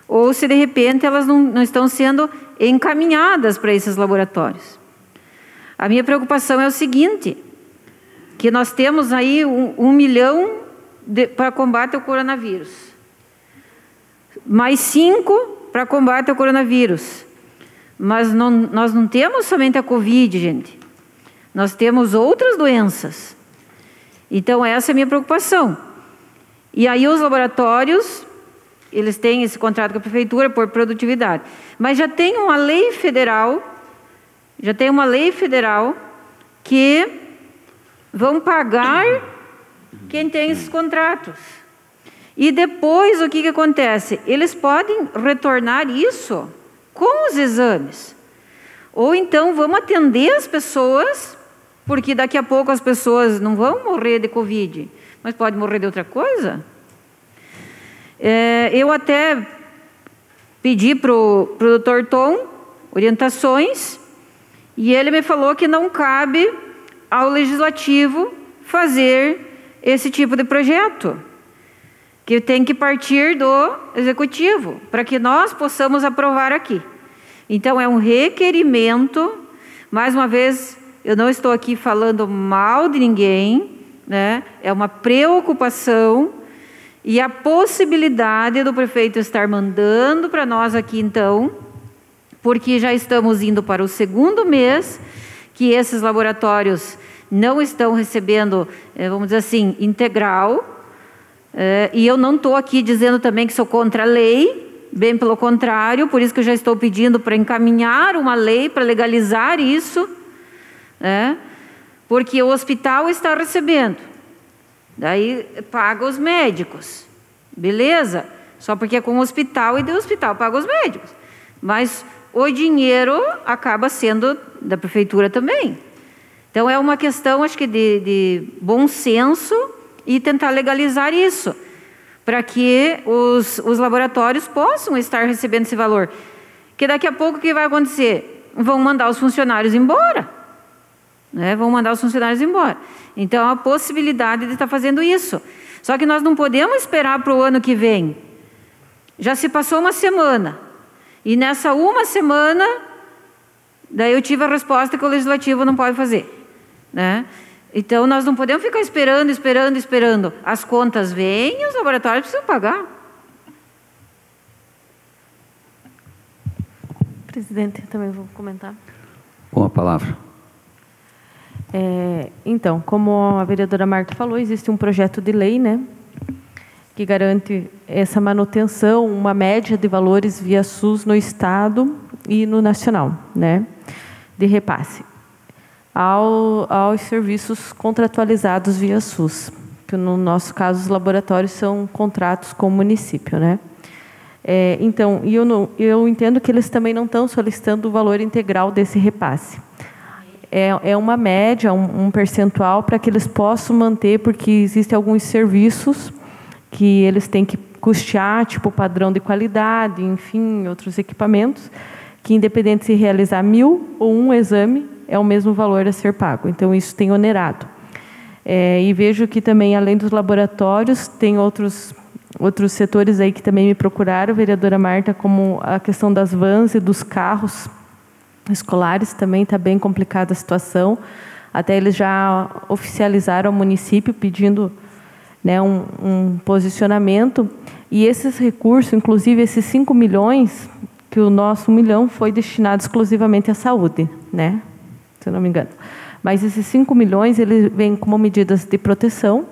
ou se de repente elas não estão sendo encaminhadas para esses laboratórios. A minha preocupação é o seguinte, que nós temos aí 1 milhão para combate ao coronavírus, mais 5 para combate ao coronavírus, mas nós não temos somente a Covid, gente, nós temos outras doenças. Então essa é a minha preocupação. E aí os laboratórios, eles têm esse contrato com a prefeitura por produtividade, mas já tem uma lei federal, que vão pagar quem tem esses contratos. E depois o que acontece? Eles podem retornar isso com os exames. Ou então vamos atender as pessoas, porque daqui a pouco as pessoas não vão morrer de Covid, mas podem morrer de outra coisa. Eu até pedi para o Dr. Tom orientações, e ele me falou que não cabe ao Legislativo fazer esse tipo de projeto, que tem que partir do Executivo, para que nós possamos aprovar aqui. Então, é um requerimento, mais uma vez, eu não estou aqui falando mal de ninguém, né? É uma preocupação, e a possibilidade do prefeito estar mandando para nós aqui, então, porque já estamos indo para o 2º mês, que esses laboratórios não estão recebendo, vamos dizer assim, integral, e eu não estou aqui dizendo também que sou contra a lei, bem pelo contrário, por isso que eu já estou pedindo para encaminhar uma lei para legalizar isso, porque o hospital está recebendo, daí paga os médicos, beleza? Só porque é com o hospital e do hospital paga os médicos, mas o dinheiro acaba sendo da prefeitura também. Então é uma questão, acho que de bom senso e tentar legalizar isso, para que os laboratórios possam estar recebendo esse valor. Que daqui a pouco o que vai acontecer? Vão mandar os funcionários embora. Né? Vão mandar os funcionários embora. Então, há a possibilidade de estar fazendo isso. Só que nós não podemos esperar para o ano que vem. Já se passou uma semana. E nessa uma semana, daí eu tive a resposta que o Legislativo não pode fazer. Né? Então, nós não podemos ficar esperando. As contas vêm e os laboratórios precisam pagar. Presidente, também vou comentar. Com a palavra. Então, como a vereadora Marta falou, existe um projeto de lei, né, que garante essa manutenção, uma média de valores via SUS no Estado e no Nacional, né, de repasse aos serviços contratualizados via SUS, que no nosso caso os laboratórios são contratos com o município, né. Então, eu entendo que eles também não estão solicitando o valor integral desse repasse. É uma média, um percentual para que eles possam manter, porque existem alguns serviços que eles têm que custear, tipo padrão de qualidade, enfim, outros equipamentos, que independente se realizar 1.000 ou um exame, é o mesmo valor a ser pago. Então, isso tem onerado. E vejo que também, além dos laboratórios, tem outros setores aí que também me procuraram, vereadora Marta, como a questão das vans e dos carros escolares, também está bem complicada a situação. Até eles já oficializaram ao município pedindo, né, um posicionamento. E esses recursos, inclusive esses 5 milhões, que o nosso 1 milhão foi destinado exclusivamente à saúde, né, se eu não me engano. Mas esses 5 milhões, eles vêm como medidas de proteção,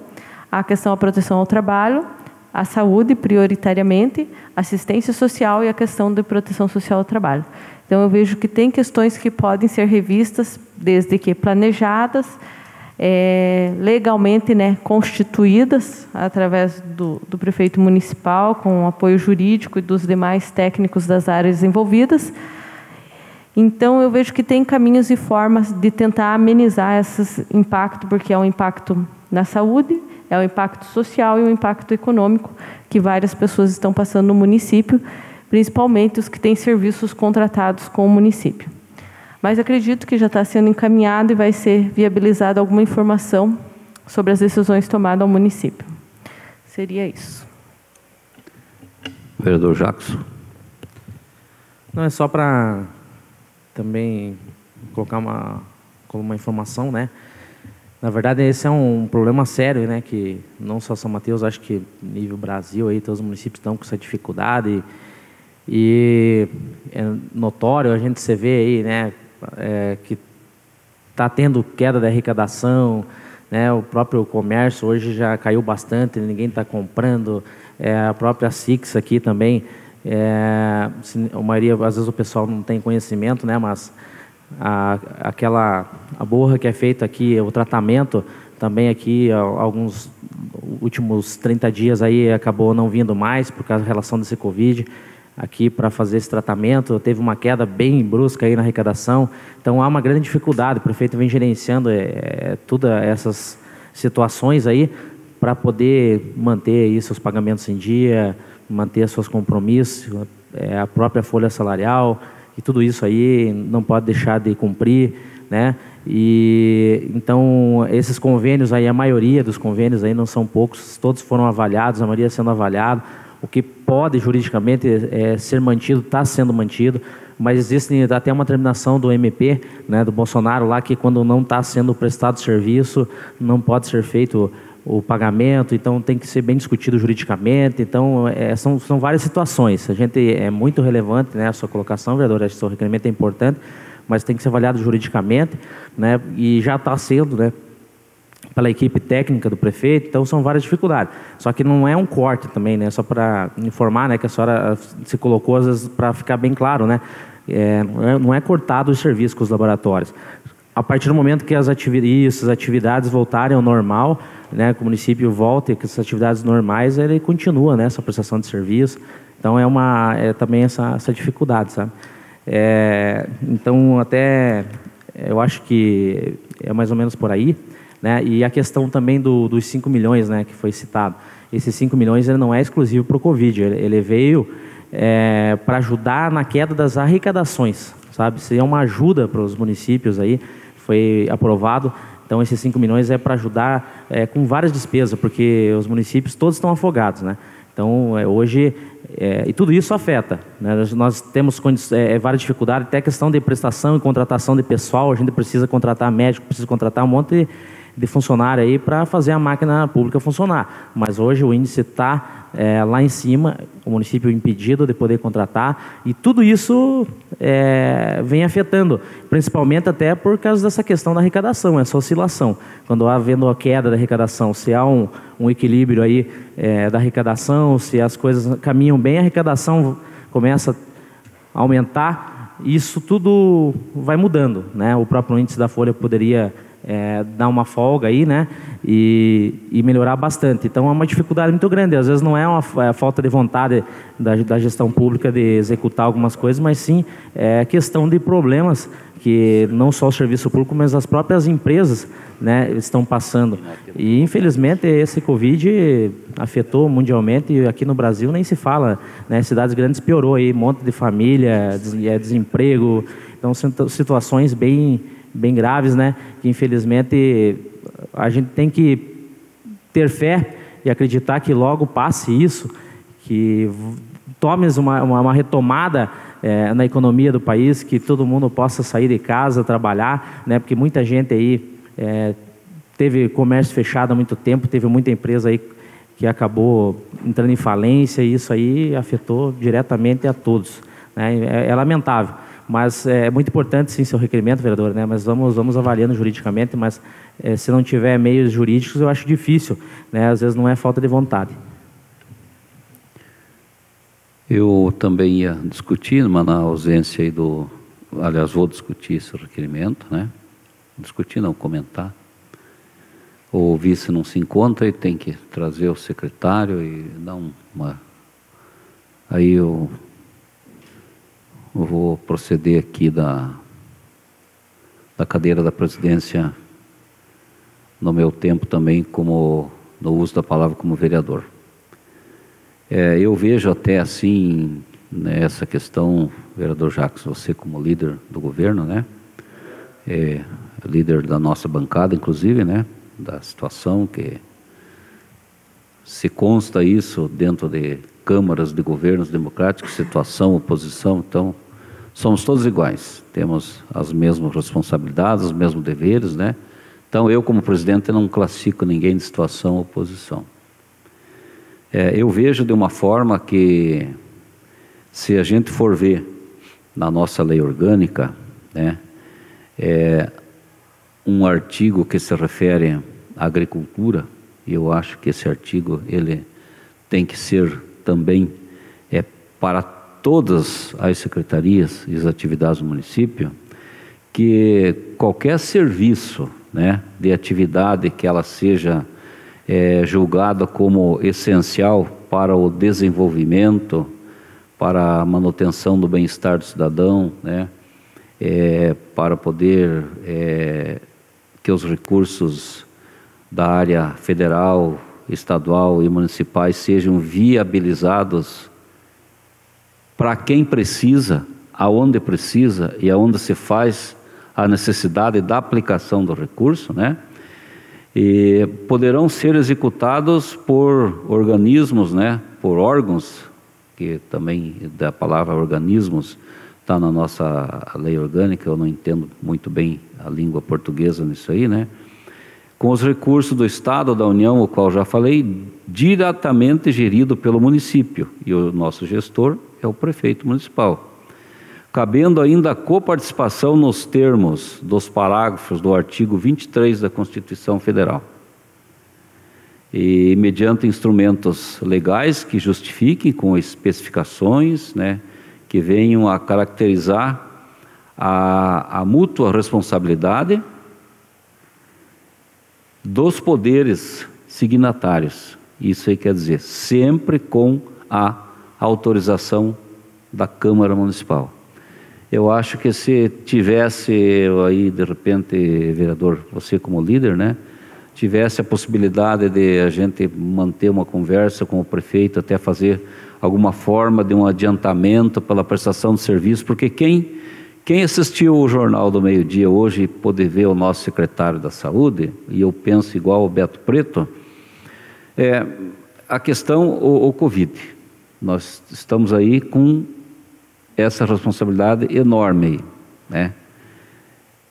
a questão da proteção ao trabalho, a saúde prioritariamente, assistência social e a questão de proteção social ao trabalho. Então, eu vejo que tem questões que podem ser revistas, desde que planejadas, legalmente, né, constituídas, através do prefeito municipal, com o apoio jurídico e dos demais técnicos das áreas envolvidas. Então, eu vejo que tem caminhos e formas de tentar amenizar esses impactos, porque é um impacto na saúde, é um impacto social e um impacto econômico que várias pessoas estão passando no município, principalmente os que têm serviços contratados com o município. Mas acredito que já está sendo encaminhado e vai ser viabilizada alguma informação sobre as decisões tomadas ao município. Seria isso. Vereador Jackson. Não, é só para também colocar uma informação, né? Na verdade, esse é um problema sério, né? Que não só São Mateus, acho que nível Brasil, aí, todos os municípios estão com essa dificuldade. E é notório, a gente se vê aí, né? Que está tendo queda da arrecadação, né? O próprio comércio hoje já caiu bastante, ninguém está comprando. A própria SIX aqui também, a maioria, às vezes o pessoal não tem conhecimento, né? Mas a borra que é feita aqui, o tratamento também aqui, alguns últimos 30 dias aí acabou não vindo mais por causa da relação desse Covid. Aqui para fazer esse tratamento, teve uma queda bem brusca aí na arrecadação, então há uma grande dificuldade, o prefeito vem gerenciando todas essas situações aí para poder manter aí seus pagamentos em dia, manter seus compromissos, a própria folha salarial, e tudo isso aí não pode deixar de cumprir, né? E então esses convênios aí, a maioria dos convênios aí não são poucos, todos foram avaliados, a maioria sendo avaliado. O que pode juridicamente ser mantido, está sendo mantido, mas existe até uma determinação do MP, né, do Bolsonaro lá, que quando não está sendo prestado serviço, não pode ser feito o pagamento, então tem que ser bem discutido juridicamente. Então, são várias situações. A gente é muito relevante, né, a sua colocação, vereador, acho que o seu requerimento é importante, mas tem que ser avaliado juridicamente, né, e já está sendo, né, pela equipe técnica do prefeito, então são várias dificuldades. Só que não é um corte também, né? Só para informar, né, que a senhora se colocou, às vezes, para ficar bem claro, né? Não é cortado os serviços com os laboratórios. A partir do momento que as atividades voltarem ao normal, né, que o município volte, que essas atividades normais, ele continua, né, essa prestação de serviço. Então é também essa dificuldade, sabe? Então até eu acho que é mais ou menos por aí. né? E a questão também dos 5 milhões, né, que foi citado. Esses 5 milhões ele não é exclusivo para o Covid, ele veio para ajudar na queda das arrecadações, sabe? Seria uma ajuda para os municípios aí, foi aprovado. Então, esses 5 milhões é para ajudar com várias despesas, porque os municípios todos estão afogados, né? Então, hoje, e tudo isso afeta, né? Nós temos várias dificuldades, até a questão de prestação e contratação de pessoal, a gente precisa contratar médico, precisa contratar um monte de funcionário aí para fazer a máquina pública funcionar. Mas hoje o índice está lá em cima, o município impedido de poder contratar, e tudo isso vem afetando, principalmente até por causa dessa questão da arrecadação, essa oscilação. Quando havendo a queda da arrecadação, se há um equilíbrio aí da arrecadação, se as coisas caminham bem, a arrecadação começa a aumentar, isso tudo vai mudando, né? O próprio índice da Folha poderia dar uma folga aí, né? E melhorar bastante. Então é uma dificuldade muito grande. Às vezes não é uma falta de vontade da gestão pública de executar algumas coisas, mas sim questão de problemas que não só o serviço público, mas as próprias empresas, né, estão passando. E infelizmente esse Covid afetou mundialmente, e aqui no Brasil nem se fala, né? Cidades grandes piorou aí, um monte de família, desemprego. Então são situações bem graves, né? Que infelizmente a gente tem que ter fé e acreditar que logo passe isso, que tome uma retomada na economia do país, que todo mundo possa sair de casa, trabalhar, né? Porque muita gente aí teve comércio fechado há muito tempo, teve muita empresa aí que acabou entrando em falência, e isso aí afetou diretamente a todos, né? É lamentável. Mas é muito importante, sim, seu requerimento, vereador, né? Mas vamos avaliando juridicamente, mas se não tiver meios jurídicos, eu acho difícil, né? Às vezes não é falta de vontade. Eu também ia discutir, mas na ausência aí aliás, vou discutir esse requerimento, né? Discutir, não, comentar. O vice não se encontra e tem que trazer o secretário e dar Aí eu vou proceder aqui da cadeira da presidência no meu tempo também, como no uso da palavra como vereador. Eu vejo até assim, né, essa questão, vereador Jacques, você como líder do governo, né, líder da nossa bancada, inclusive, né, da situação que se consta isso dentro de câmaras de governos democráticos, situação, oposição, então somos todos iguais, temos as mesmas responsabilidades, os mesmos deveres, né? Então eu como presidente não classifico ninguém de situação ou oposição. Eu vejo de uma forma que, se a gente for ver na nossa lei orgânica, né, um artigo que se refere à agricultura, e eu acho que esse artigo ele tem que ser também para todas as secretarias e as atividades do município, que qualquer serviço, né, de atividade que ela seja julgada como essencial para o desenvolvimento, para a manutenção do bem-estar do cidadão, né, para poder que os recursos da área federal, estadual e municipais sejam viabilizados para quem precisa, aonde precisa e aonde se faz a necessidade da aplicação do recurso, né? E poderão ser executados por organismos, né? Por órgãos, que também da palavra organismos está na nossa lei orgânica, eu não entendo muito bem a língua portuguesa nisso aí, né? Com os recursos do Estado, da União, o qual já falei, diretamente gerido pelo município, e o nosso gestor é o prefeito municipal. Cabendo ainda a coparticipação nos termos dos parágrafos do artigo 23 da Constituição Federal. E mediante instrumentos legais que justifiquem com especificações, né, que venham a caracterizar a mútua responsabilidade dos poderes signatários. Isso aí quer dizer, sempre com a autorização da Câmara Municipal. Eu acho que se tivesse aí, de repente, vereador, você como líder, né, tivesse a possibilidade de a gente manter uma conversa com o prefeito, até fazer alguma forma de um adiantamento pela prestação de serviço, porque quem assistiu o Jornal do Meio-Dia hoje e pôde ver o nosso secretário da Saúde, e eu penso igual ao Beto Preto, a questão, o Covid. Nós estamos aí com essa responsabilidade enorme, né?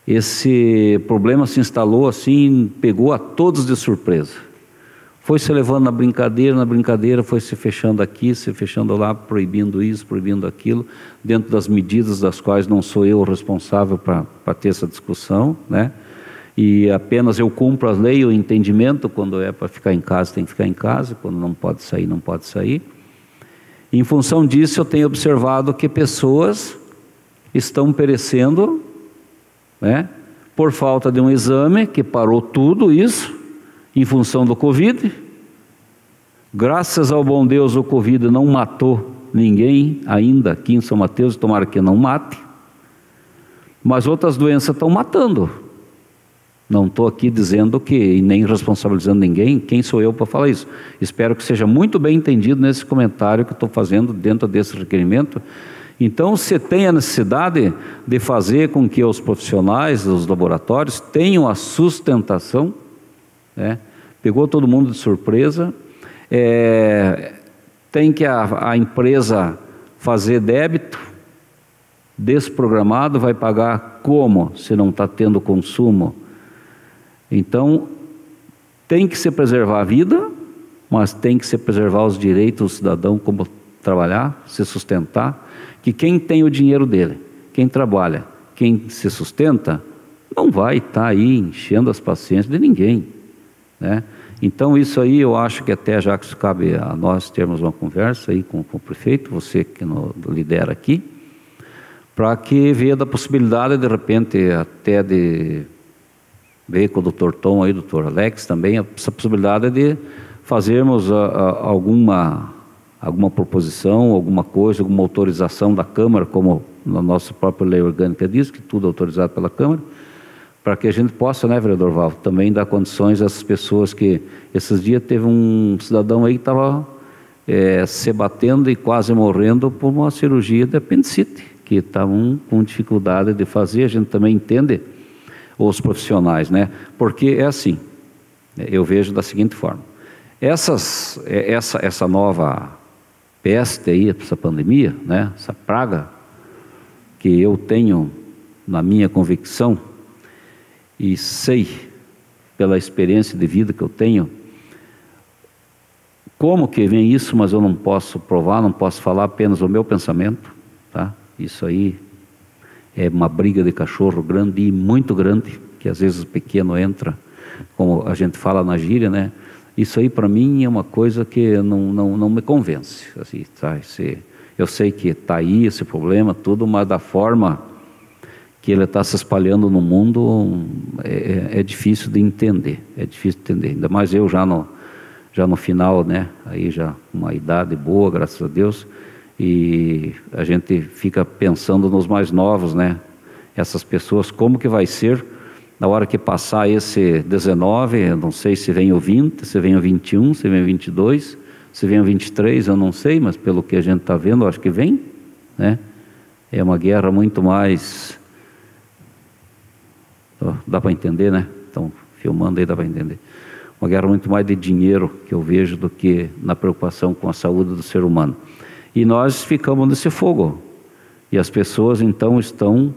Esse problema se instalou assim, pegou a todos de surpresa. Foi se levando na brincadeira, foi se fechando aqui, se fechando lá, proibindo isso, proibindo aquilo, dentro das medidas das quais não sou eu o responsável para ter essa discussão, né? E apenas eu cumpro a lei, o entendimento, quando é para ficar em casa, tem que ficar em casa, quando não pode sair, não pode sair. E, em função disso, eu tenho observado que pessoas estão perecendo, né, por falta de um exame que parou tudo isso, em função do Covid. Graças ao bom Deus, o Covid não matou ninguém ainda aqui em São Mateus, tomara que não mate, mas outras doenças estão matando. Não estou aqui dizendo que, e nem responsabilizando ninguém, quem sou eu para falar isso? Espero que seja muito bem entendido nesse comentário que estou fazendo dentro desse requerimento. Então, você tem a necessidade de fazer com que os profissionais dos laboratórios tenham a sustentação, né? Pegou todo mundo de surpresa, tem que a empresa fazer débito desprogramado, vai pagar como se não está tendo consumo? Então, tem que se preservar a vida, mas tem que se preservar os direitos do cidadão, como trabalhar, se sustentar, que quem tem o dinheiro dele, quem trabalha, quem se sustenta, não vai estar aí enchendo as paciências de ninguém, né? Então, isso aí eu acho que até já que cabe a nós termos uma conversa aí com o prefeito, você que lidera aqui, para que veja da possibilidade, de repente, até de ver com o doutor Tom aí, doutor Alex também, essa possibilidade de fazermos alguma proposição, alguma coisa, alguma autorização da Câmara, como na nossa própria lei orgânica diz, que tudo é autorizado pela Câmara, para que a gente possa, né, vereador Val, também dar condições a essas pessoas que, esses dias teve um cidadão aí que estava se batendo e quase morrendo por uma cirurgia de apendicite, que estavam com dificuldade de fazer. A gente também entende os profissionais, né? Porque é assim, eu vejo da seguinte forma: essa nova peste aí, essa pandemia, né? Essa praga que eu tenho na minha convicção e sei pela experiência de vida que eu tenho como que vem isso, mas eu não posso provar, não posso falar, apenas o meu pensamento, tá? Isso aí é uma briga de cachorro grande e muito grande, que às vezes o pequeno entra, como a gente fala na gíria, né? Isso aí para mim é uma coisa que não me convence, assim, tá? Eu sei que está aí esse problema, tudo, mas da forma que ele está se espalhando no mundo é difícil de entender, ainda mais eu já no final, né? Aí já uma idade boa, graças a Deus, e a gente fica pensando nos mais novos, né? Essas pessoas, como que vai ser na hora que passar esse 19, eu não sei se vem o 20, se vem o 21, se vem o 22, se vem o 23, eu não sei, mas pelo que a gente está vendo, eu acho que vem, né? É uma guerra muito mais... Dá para entender, né? Então, filmando aí dá para entender. Uma guerra muito mais de dinheiro que eu vejo do que na preocupação com a saúde do ser humano. E nós ficamos nesse fogo. E as pessoas então estão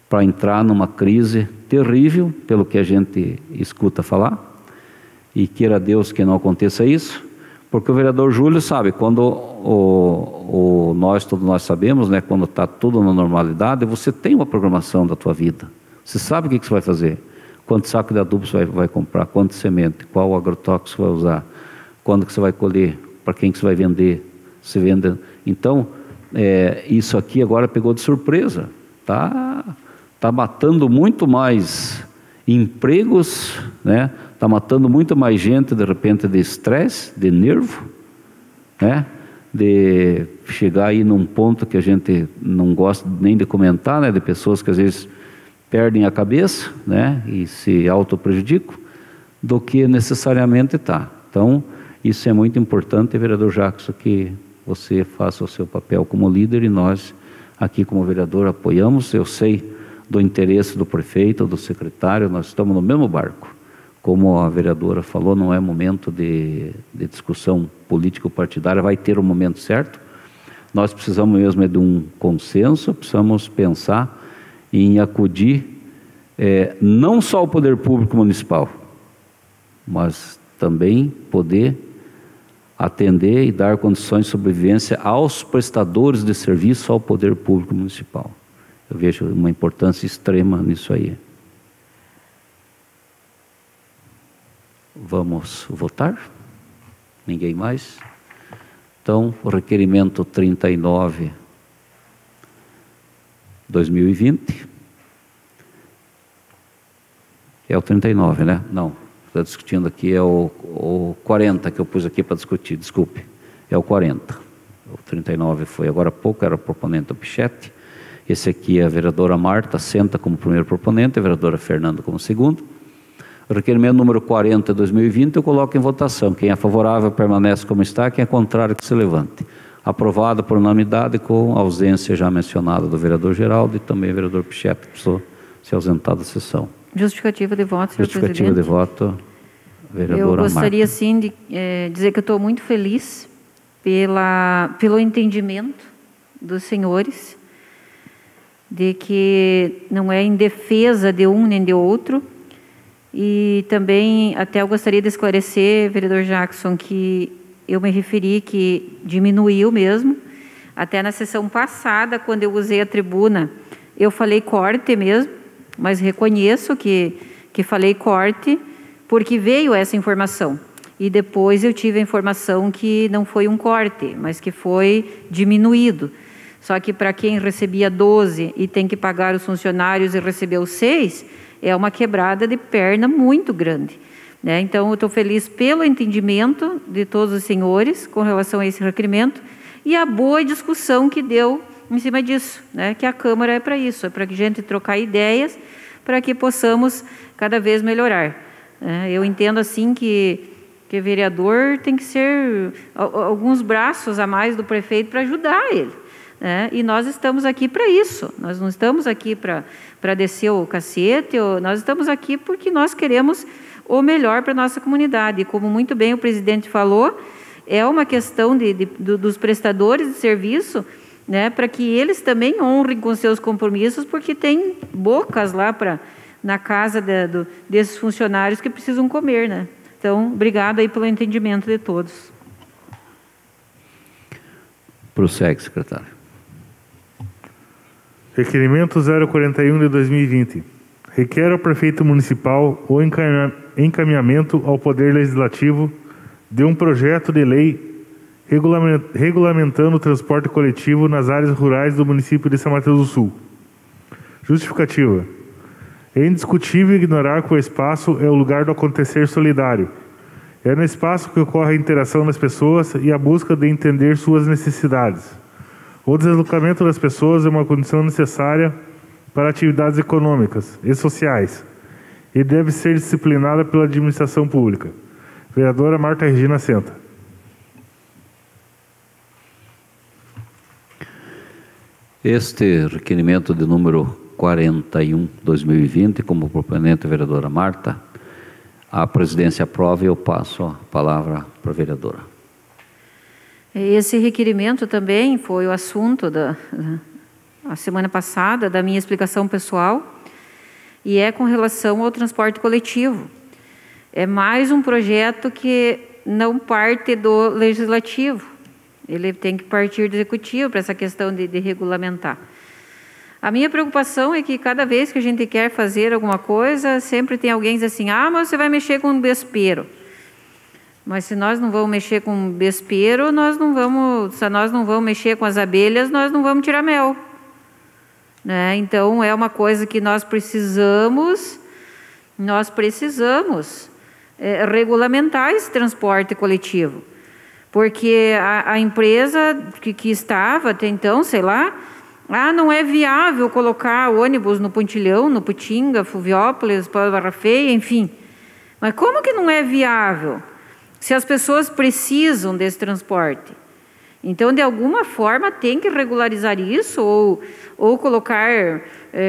para entrar numa crise terrível, pelo que a gente escuta falar. E queira Deus que não aconteça isso, porque o vereador Júlio sabe, quando todos nós sabemos, né? Quando está tudo na normalidade, você tem uma programação da tua vida. Você sabe o que você vai fazer, quanto saco de adubo você vai comprar, quanto semente, qual agrotóxico você vai usar, quando que você vai colher, para quem que você vai vender, se vende. Então, isso aqui agora pegou de surpresa, tá matando muito mais empregos, né? Tá matando muito mais gente de repente de estresse, de nervo, né? De chegar aí num ponto que a gente não gosta nem de comentar, né? De pessoas que às vezes perdem a cabeça, né? E se autoprejudicam, do que necessariamente está. Então, isso é muito importante, vereador Jackson, que você faça o seu papel como líder e nós, aqui como vereador, apoiamos. Eu sei do interesse do prefeito, do secretário, nós estamos no mesmo barco. Como a vereadora falou, não é momento de discussão político-partidária, vai ter o momento certo. Nós precisamos mesmo de um consenso, precisamos pensar em acudir não só o poder público municipal, mas também poder atender e dar condições de sobrevivência aos prestadores de serviço ao poder público municipal. Eu vejo uma importância extrema nisso aí. Vamos votar? Ninguém mais? Então, o requerimento 39, 2020. É o 39, né? Não, está discutindo aqui, é o 40 que eu pus aqui para discutir, desculpe. É o 40. O 39 foi agora há pouco, era o proponente do Pichetti. Esse aqui é a vereadora Marta, senta como primeiro proponente, a vereadora Fernanda como segundo. O requerimento número 40 de 2020 eu coloco em votação. Quem é favorável permanece como está, quem é contrário que se levante. Aprovado por unanimidade com a ausência já mencionada do vereador Geraldo e também do vereador Pichetti, que precisou se ausentar da sessão. Justificativa de voto, senhor presidente. Justificativa de voto, vereadora Eu gostaria, Marta. sim, de dizer que eu estou muito feliz pelo entendimento dos senhores, de que não é em defesa de um nem de outro. E também, até eu gostaria de esclarecer, vereador Jackson, que eu me referi que diminuiu mesmo. Até na sessão passada, quando eu usei a tribuna, eu falei corte mesmo, mas reconheço que falei corte, porque veio essa informação. E depois eu tive a informação que não foi um corte, mas que foi diminuído. Só que para quem recebia 12 e tem que pagar os funcionários e recebeu 6, é uma quebrada de perna muito grande, né? Então, eu estou feliz pelo entendimento de todos os senhores com relação a esse requerimento e a boa discussão que deu em cima disso, né? Que a Câmara é para isso, é para que a gente trocar ideias, para que possamos cada vez melhorar. Eu entendo assim que vereador tem que ser alguns braços a mais do prefeito para ajudar ele. E nós estamos aqui para isso, nós não estamos aqui para descer o cacete, nós estamos aqui porque nós queremos o melhor para a nossa comunidade. E como muito bem o presidente falou, é uma questão dos prestadores de serviço, né, para que eles também honrem com seus compromissos, porque tem bocas lá na casa desses funcionários que precisam comer, né? Então, obrigado aí pelo entendimento de todos. Prossegue, secretário. Requerimento 041 de 2020. Requer ao prefeito municipal o encaminhamento ao Poder Legislativo de um projeto de lei regulamentando o transporte coletivo nas áreas rurais do município de São Mateus do Sul. Justificativa. É indiscutível ignorar que o espaço é o lugar do acontecer solidário. É no espaço que ocorre a interação das pessoas e a busca de entender suas necessidades. O deslocamento das pessoas é uma condição necessária para atividades econômicas e sociais e deve ser disciplinada pela administração pública. Vereadora Marta Regina Senta. Este requerimento de número 41, 2020, como proponente a vereadora Marta, a presidência aprova e eu passo a palavra para a vereadora. Esse requerimento também foi o assunto a semana passada da minha explicação pessoal e é com relação ao transporte coletivo. É mais um projeto que não parte do legislativo, ele tem que partir do executivo para essa questão de regulamentar. A minha preocupação é que cada vez que a gente quer fazer alguma coisa, sempre tem alguém que diz assim, mas você vai mexer com um vespeiro. Mas se nós não vamos mexer com vespeiro, se nós não vamos mexer com as abelhas, nós não vamos tirar mel. Né? Então, é uma coisa que nós precisamos regulamentar esse transporte coletivo. Porque a empresa que estava até então, sei lá, não é viável colocar ônibus no Pontilhão, no Putinga, Fluviópolis, Barra Feia, enfim. Mas como que não é viável? Se as pessoas precisam desse transporte. Então, de alguma forma, tem que regularizar isso, ou colocar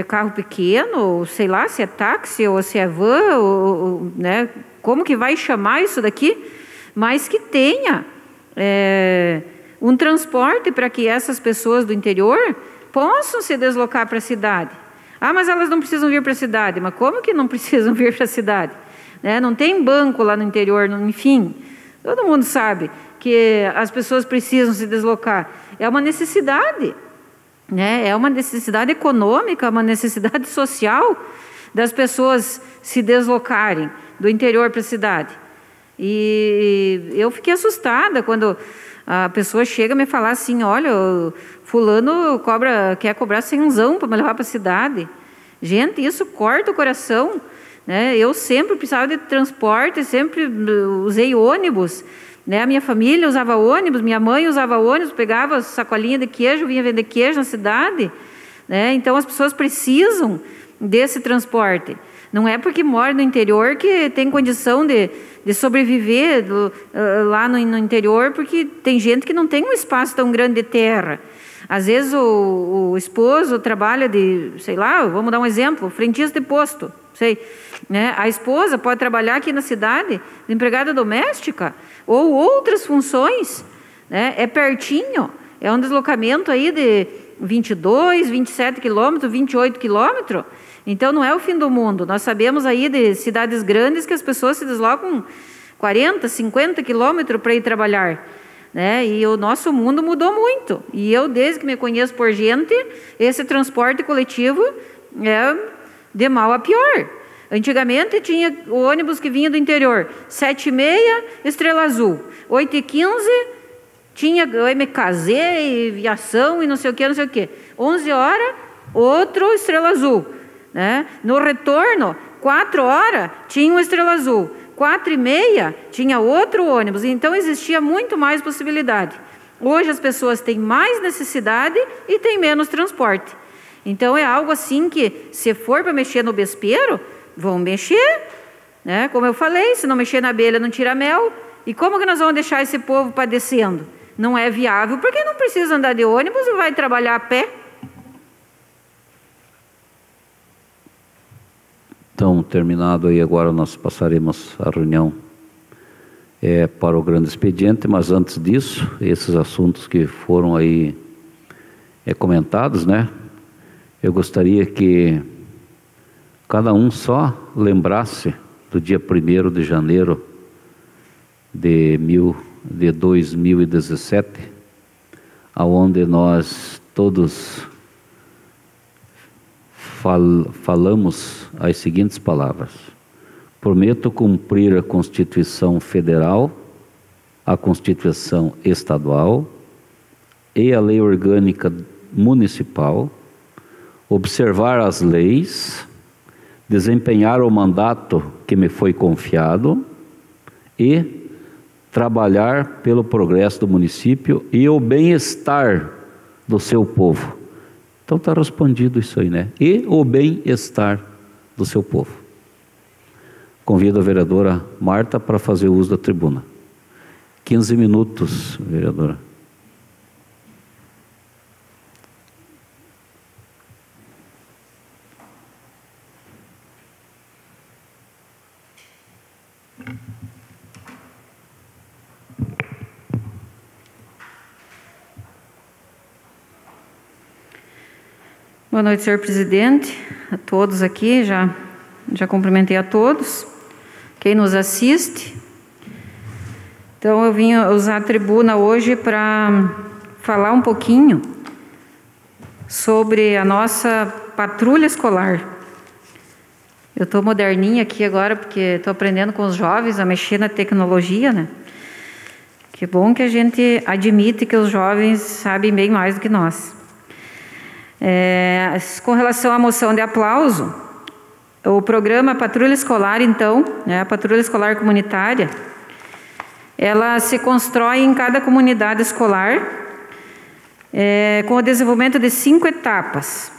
carro pequeno, ou sei lá, se é táxi, ou se é van, né? Como que vai chamar isso daqui? Mas que tenha um transporte para que essas pessoas do interior possam se deslocar para a cidade. Ah, mas elas não precisam vir para a cidade. Mas como que não precisam vir para a cidade? Né? Não tem banco lá no interior, enfim. Todo mundo sabe que as pessoas precisam se deslocar. É uma necessidade, né? É uma necessidade econômica, uma necessidade social das pessoas se deslocarem do interior para a cidade. E eu fiquei assustada quando a pessoa chega a me falar assim, olha, fulano quer cobrar 100 para me levar para a cidade. Gente, isso corta o coração, né? Eu sempre precisava de transporte, sempre usei ônibus, né? A minha família usava ônibus, minha mãe usava ônibus, pegava sacolinha de queijo, vinha vender queijo na cidade, né? Então as pessoas precisam desse transporte. Não é porque mora no interior que tem condição de sobreviver lá no interior, porque tem gente que não tem um espaço tão grande de terra. Às vezes o esposo trabalha sei lá, vamos dar um exemplo, frentista de posto, sei, né? A esposa pode trabalhar aqui na cidade de empregada doméstica ou outras funções, né? É pertinho, é um deslocamento aí de 22, 27 quilômetros, 28 quilômetros. Então, não é o fim do mundo. Nós sabemos aí de cidades grandes que as pessoas se deslocam 40, 50 quilômetros para ir trabalhar, né? E o nosso mundo mudou muito. E eu, desde que me conheço por gente, esse transporte coletivo é de mal a pior. Antigamente, tinha o ônibus que vinha do interior, 7h30, Estrela Azul. 8h15, tinha o MKZ e viação e não sei o que, não sei o que. 11 horas, outro Estrela Azul. Né? No retorno, 4 horas, tinha uma Estrela Azul. 4h30, tinha outro ônibus. Então, existia muito mais possibilidade. Hoje, as pessoas têm mais necessidade e têm menos transporte. Então, é algo assim que, se for para mexer no vespeiro, vão mexer. Né? Como eu falei, se não mexer na abelha, não tira mel. E como que nós vamos deixar esse povo padecendo? Não é viável, porque não precisa andar de ônibus e vai trabalhar a pé. Então, terminado aí agora, nós passaremos a reunião para o grande expediente, mas antes disso, esses assuntos que foram aí comentados, né? Eu gostaria que cada um só lembrasse do dia 1º de janeiro de 2017, aonde nós todos falamos as seguintes palavras: prometo cumprir a Constituição Federal, a Constituição Estadual e a Lei Orgânica Municipal, observar as leis, desempenhar o mandato que me foi confiado e trabalhar pelo progresso do município e o bem-estar do seu povo. Então está respondido isso aí, né? E o bem-estar do seu povo. Convido a vereadora Marta para fazer uso da tribuna. 15 minutos, vereadora. Boa noite, senhor presidente, a todos aqui, já cumprimentei a todos, quem nos assiste. Então, eu vim usar a tribuna hoje para falar um pouquinho sobre a nossa patrulha escolar. Eu estou moderninha aqui agora, porque estou aprendendo com os jovens a mexer na tecnologia, né? Que bom que a gente admite que os jovens sabem bem mais do que nós. Com relação à moção de aplauso, o programa Patrulha Escolar, então, a Patrulha Escolar Comunitária, ela se constrói em cada comunidade escolar com o desenvolvimento de 5 etapas.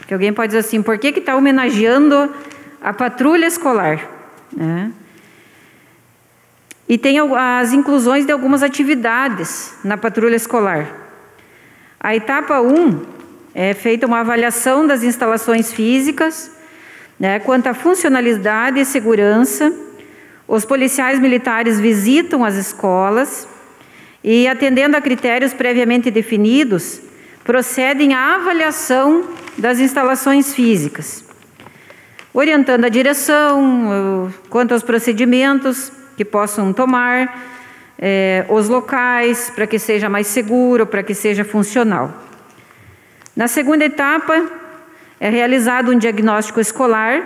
Que alguém pode dizer assim, por que está homenageando a patrulha escolar? e tem as inclusões de algumas atividades na patrulha escolar. A etapa 1 é feita uma avaliação das instalações físicas, né, quanto à funcionalidade e segurança. Os policiais militares visitam as escolas e, atendendo a critérios previamente definidos, procedem à avaliação das instalações físicas, orientando a direção quanto aos procedimentos que possam tomar, os locais, para que seja mais seguro, para que seja funcional. Na segunda etapa, é realizado um diagnóstico escolar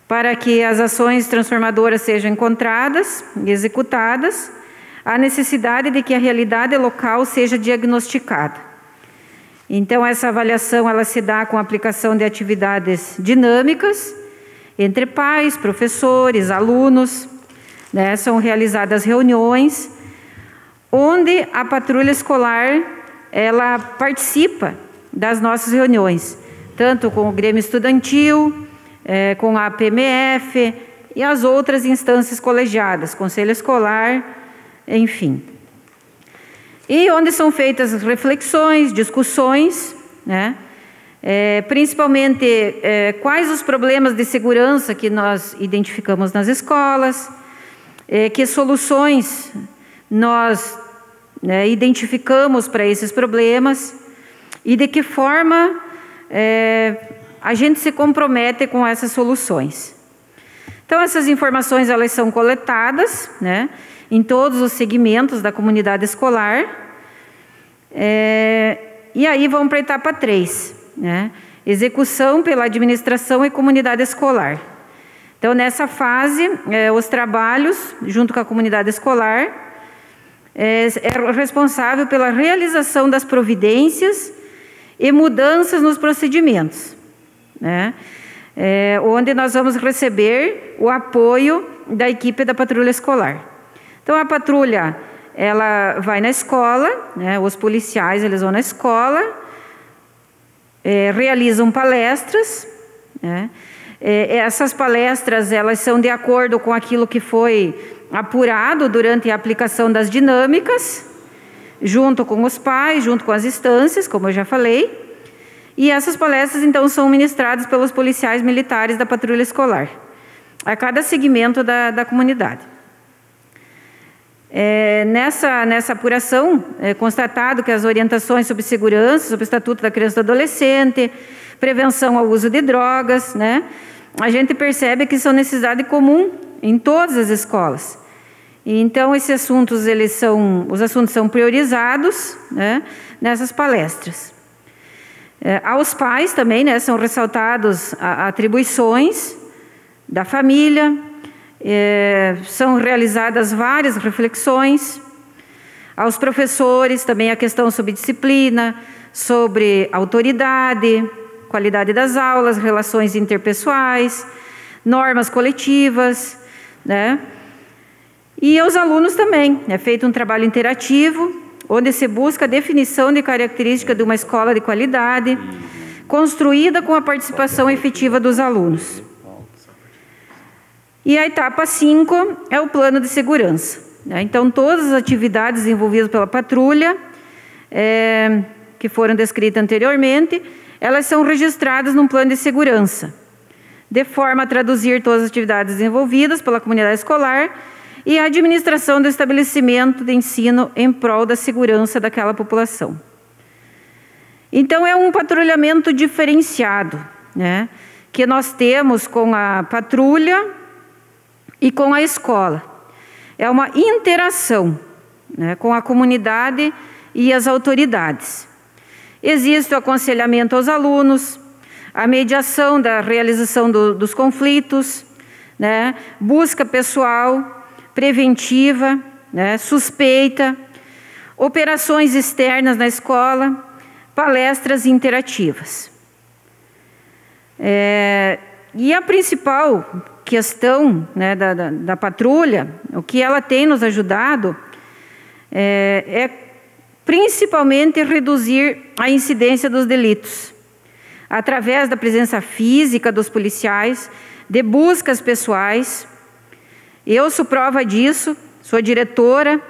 para que as ações transformadoras sejam encontradas e executadas, a necessidade de que a realidade local seja diagnosticada. Então, essa avaliação ela se dá com a aplicação de atividades dinâmicas entre pais, professores, alunos, né? São realizadas reuniões onde a patrulha escolar ela participa das nossas reuniões, tanto com o Grêmio Estudantil, com a PMF e as outras instâncias colegiadas, Conselho Escolar, enfim. E onde são feitas reflexões, discussões, né? Principalmente quais os problemas de segurança que nós identificamos nas escolas, que soluções nós identificamos para esses problemas e de que forma a gente se compromete com essas soluções. Então, essas informações elas são coletadas, né, em todos os segmentos da comunidade escolar, e aí vamos para a etapa 3, né, execução pela administração e comunidade escolar. Então, nessa fase, os trabalhos, junto com a comunidade escolar, é responsável pela realização das providências e mudanças nos procedimentos, né? Onde nós vamos receber o apoio da equipe da patrulha escolar. Então, a patrulha, ela vai na escola, né? Os policiais, eles vão na escola, realizam palestras, né? Essas palestras, elas são de acordo com aquilo que foi apurado durante a aplicação das dinâmicas, junto com os pais, junto com as instâncias, como eu já falei. E essas palestras, então, são ministradas pelos policiais militares da patrulha escolar, a cada segmento da comunidade. Nessa apuração, é constatado que as orientações sobre segurança, sobre o Estatuto da Criança e do Adolescente, prevenção ao uso de drogas, né? A gente percebe que são necessidade comum em todas as escolas. E, então, esses assuntos, os assuntos são priorizados, né, nessas palestras. Aos pais também, né, são ressaltados atribuições da família, são realizadas várias reflexões. Aos professores também a questão sobre disciplina, sobre autoridade, qualidade das aulas, relações interpessoais, normas coletivas, né? E aos alunos também, é feito um trabalho interativo, onde se busca a definição de características de uma escola de qualidade, construída com a participação efetiva dos alunos. E a etapa 5 é o plano de segurança, né? Então, todas as atividades envolvidas pela patrulha, que foram descritas anteriormente, elas são registradas num plano de segurança, de forma a traduzir todas as atividades desenvolvidas pela comunidade escolar e a administração do estabelecimento de ensino em prol da segurança daquela população. Então, é um patrulhamento diferenciado, né, que nós temos com a patrulha e com a escola. É uma interação, né, com a comunidade e as autoridades. Existe o aconselhamento aos alunos, a mediação da realização dos conflitos, né, busca pessoal, preventiva, né, suspeita, operações externas na escola, palestras interativas. E a principal questão, né, da patrulha, o que ela tem nos ajudado, é principalmente reduzir a incidência dos delitos, através da presença física dos policiais, de buscas pessoais. Eu sou prova disso, sou diretora,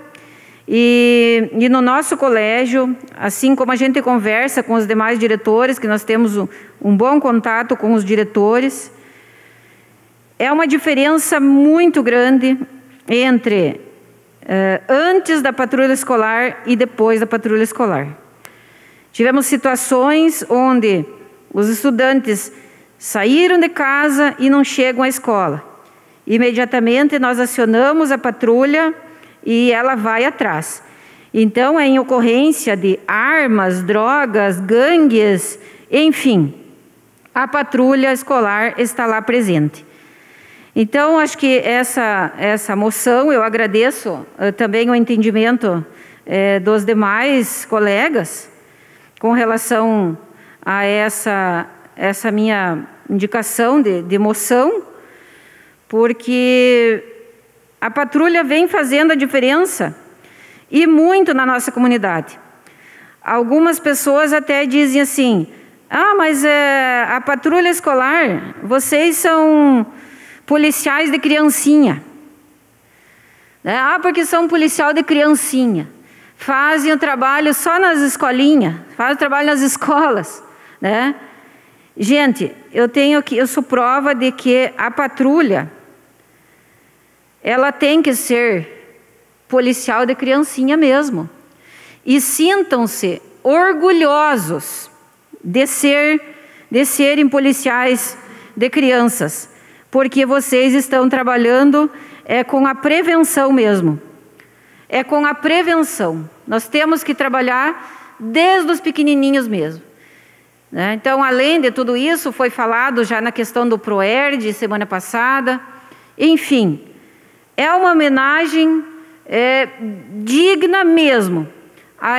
e no nosso colégio, assim como a gente conversa com os demais diretores, que nós temos um bom contato com os diretores, é uma diferença muito grande entre antes da patrulha escolar e depois da patrulha escolar. Tivemos situações onde os estudantes saíram de casa e não chegam à escola. Imediatamente nós acionamos a patrulha e ela vai atrás. Então, é em ocorrência de armas, drogas, gangues, enfim, a patrulha escolar está lá presente. Então, acho que essa moção, eu agradeço também o entendimento dos demais colegas com relação a essa minha indicação de moção, porque a patrulha vem fazendo a diferença, e muito na nossa comunidade. Algumas pessoas até dizem assim, mas a patrulha escolar, vocês são policiais de criancinha. Porque são policial de criancinha. Fazem o trabalho só nas escolinhas, fazem o trabalho nas escolas, né? Gente, eu sou prova de que a patrulha, ela tem que ser policial de criancinha mesmo. E sintam-se orgulhosos de serem policiais de crianças, porque vocês estão trabalhando com a prevenção mesmo. É com a prevenção. Nós temos que trabalhar desde os pequenininhos mesmo. Então, além de tudo isso, foi falado já na questão do PROERD semana passada. Enfim, é uma homenagem digna mesmo a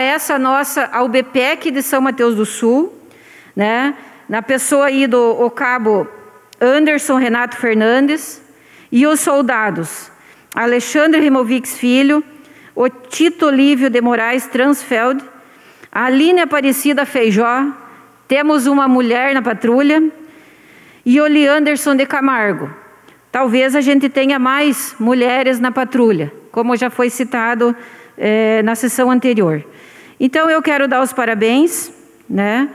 ao BPEC de São Mateus do Sul, né? Na pessoa aí do cabo Anderson Renato Fernandes, e os soldados Alexandre Removix Filho, o Tito Lívio de Moraes Transfeld, a Aline Aparecida Feijó, temos uma mulher na patrulha, e o Leanderson de Camargo. Talvez a gente tenha mais mulheres na patrulha, como já foi citado na sessão anterior. Então, eu quero dar os parabéns, né,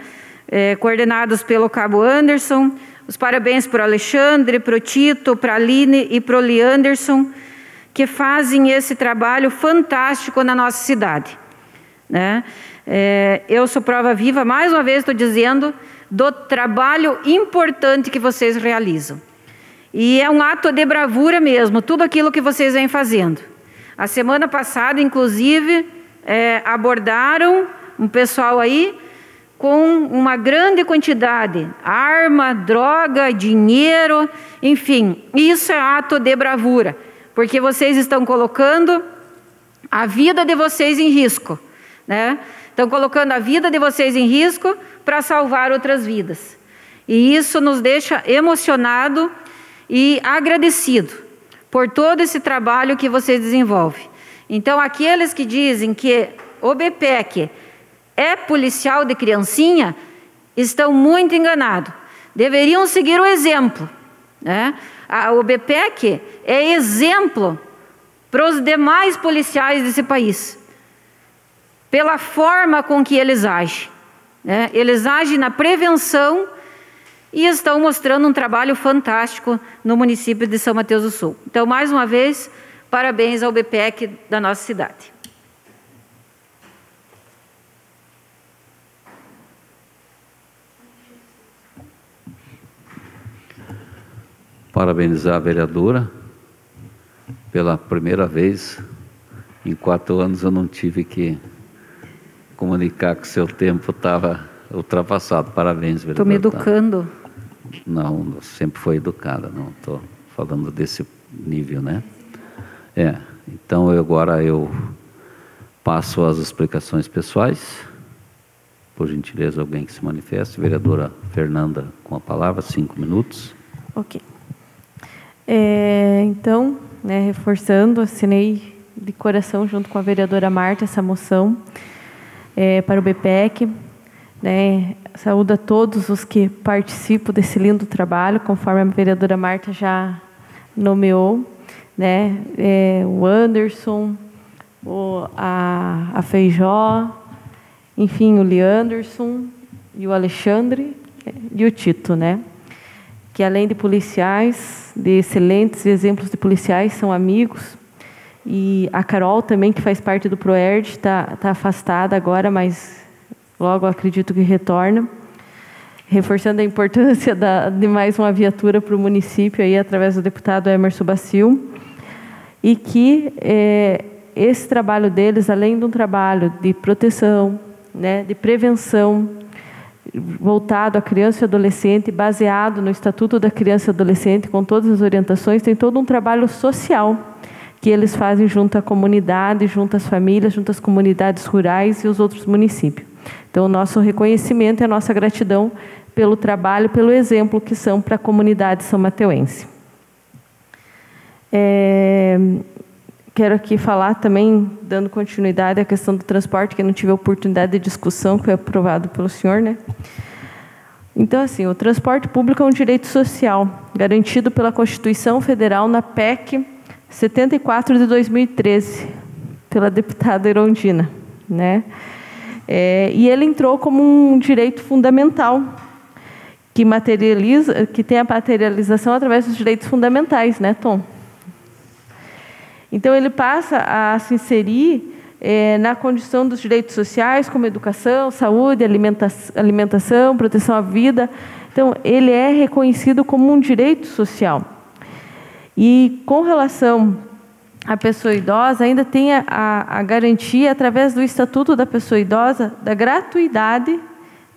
coordenados pelo cabo Anderson, os parabéns para o Alexandre, para o Tito, para a Aline e para o Leanderson, que fazem esse trabalho fantástico na nossa cidade, né? Eu sou prova viva, mais uma vez estou dizendo, do trabalho importante que vocês realizam. E é um ato de bravura mesmo, tudo aquilo que vocês vêm fazendo. A semana passada, inclusive, abordaram um pessoal aí com uma grande quantidade, arma, droga, dinheiro, enfim, isso é ato de bravura, porque vocês estão colocando a vida de vocês em risco, né? Estão colocando a vida de vocês em risco para salvar outras vidas. E isso nos deixa emocionado e agradecido por todo esse trabalho que vocês desenvolvem. Então, aqueles que dizem que o BPEC é policial de criancinha, estão muito enganados. Deveriam seguir o exemplo, né? O BPEC é exemplo para os demais policiais desse país, pela forma com que eles agem, né? Eles agem na prevenção e estão mostrando um trabalho fantástico no município de São Mateus do Sul. Então, mais uma vez, parabéns ao BPEC da nossa cidade. Parabenizar a vereadora. Pela primeira vez em 4 anos eu não tive que comunicar que seu tempo estava ultrapassado. Parabéns, vereadora. Estou me educando. Não, sempre foi educada, não estou falando desse nível, né? Então agora eu passo as explicações pessoais. Por gentileza, alguém que se manifeste. Vereadora Fernanda, com a palavra, 5 minutos. Ok. Então, reforçando, assinei de coração, junto com a vereadora Marta, essa moção para o BPEC. Saúdo a todos os que participam desse lindo trabalho, conforme a vereadora Marta já nomeou. né? O Anderson, a Feijó, enfim, o Leanderson e o Alexandre e o Tito, né? Que além de policiais, de excelentes exemplos de policiais, são amigos. E a Carol também, que faz parte do PROERD, está afastada agora, mas logo acredito que retorna. Reforçando a importância de mais uma viatura para o município, aí, através do deputado Emerson Bacil. E que esse trabalho deles, além de um trabalho de proteção, né, de prevenção, voltado à criança e adolescente, baseado no Estatuto da Criança e Adolescente, com todas as orientações, tem todo um trabalho social que eles fazem junto à comunidade, junto às famílias, junto às comunidades rurais e os outros municípios. Então, o nosso reconhecimento e a nossa gratidão pelo trabalho, pelo exemplo que são para a comunidade são-mateuense. Quero aqui falar também, dando continuidade à questão do transporte, que eu não tive a oportunidade de discussão, que foi aprovado pelo senhor, né? Então, assim, o transporte público é um direito social, garantido pela Constituição Federal na PEC 74 de 2013, pela deputada Erondina, né? E ele entrou como um direito fundamental, que tem a materialização através dos direitos fundamentais, né, Tom? Então, ele passa a se inserir na condição dos direitos sociais, como educação, saúde, alimentação, proteção à vida. Então, ele é reconhecido como um direito social. E, com relação à pessoa idosa, ainda tem a garantia, através do Estatuto da Pessoa Idosa, da gratuidade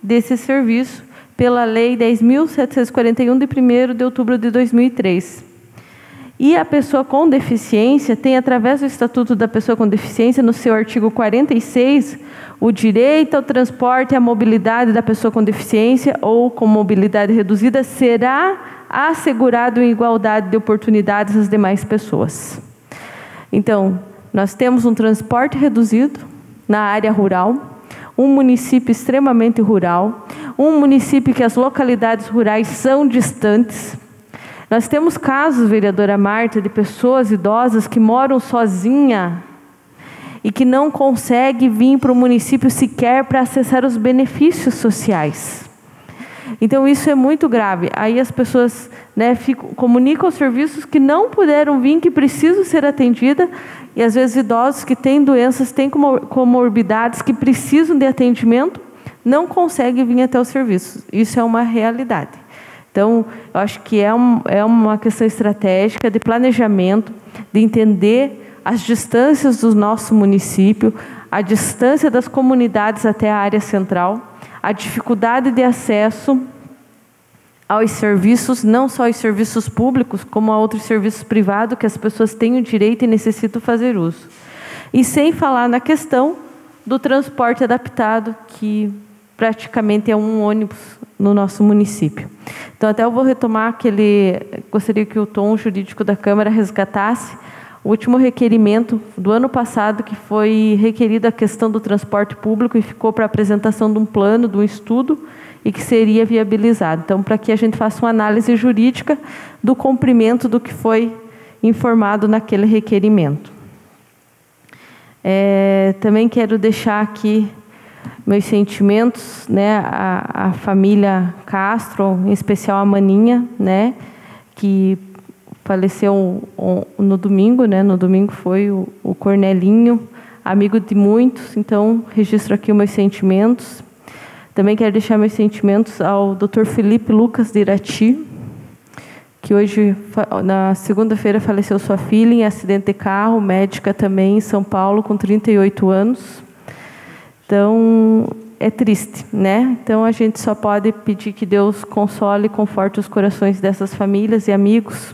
desse serviço, pela Lei 10.741, de 1º de outubro de 2003. E a pessoa com deficiência tem, através do Estatuto da Pessoa com Deficiência, no seu artigo 46, o direito ao transporte e à mobilidade da pessoa com deficiência ou com mobilidade reduzida será assegurado em igualdade de oportunidades às demais pessoas. Então, nós temos um transporte reduzido na área rural, um município extremamente rural, um município que as localidades rurais são distantes. Nós temos casos, vereadora Marta, de pessoas idosas que moram sozinha e que não conseguem vir para o município sequer para acessar os benefícios sociais. Então, isso é muito grave. Aí as pessoas, né, comunicam aos serviços que não puderam vir, que precisam ser atendidas, e às vezes idosos que têm doenças, têm comorbidades, que precisam de atendimento, não conseguem vir até os serviços. Isso é uma realidade. Então, eu acho que é uma questão estratégica de planejamento, de entender as distâncias do nosso município, a distância das comunidades até a área central, a dificuldade de acesso aos serviços, não só aos serviços públicos, como a outros serviços privados que as pessoas têm o direito e necessitam fazer uso. E sem falar na questão do transporte adaptado, que praticamente é um ônibus no nosso município. Então, até eu vou retomar gostaria que o tom jurídico da Câmara resgatasse o último requerimento do ano passado, que foi requerida a questão do transporte público e ficou para apresentação de um plano, de um estudo, e que seria viabilizado. Então, para que a gente faça uma análise jurídica do cumprimento do que foi informado naquele requerimento. Também quero deixar aqui meus sentimentos, né, a família Castro, em especial a Maninha, né, que faleceu no domingo, né, no domingo foi o Cornelinho, amigo de muitos, então registro aqui os meus sentimentos. Também quero deixar meus sentimentos ao Dr. Felipe Lucas de Irati, que hoje, na segunda-feira, faleceu sua filha em acidente de carro, médica também em São Paulo, com 38 anos. Então, é triste, né? Então, a gente só pode pedir que Deus console e conforte os corações dessas famílias e amigos,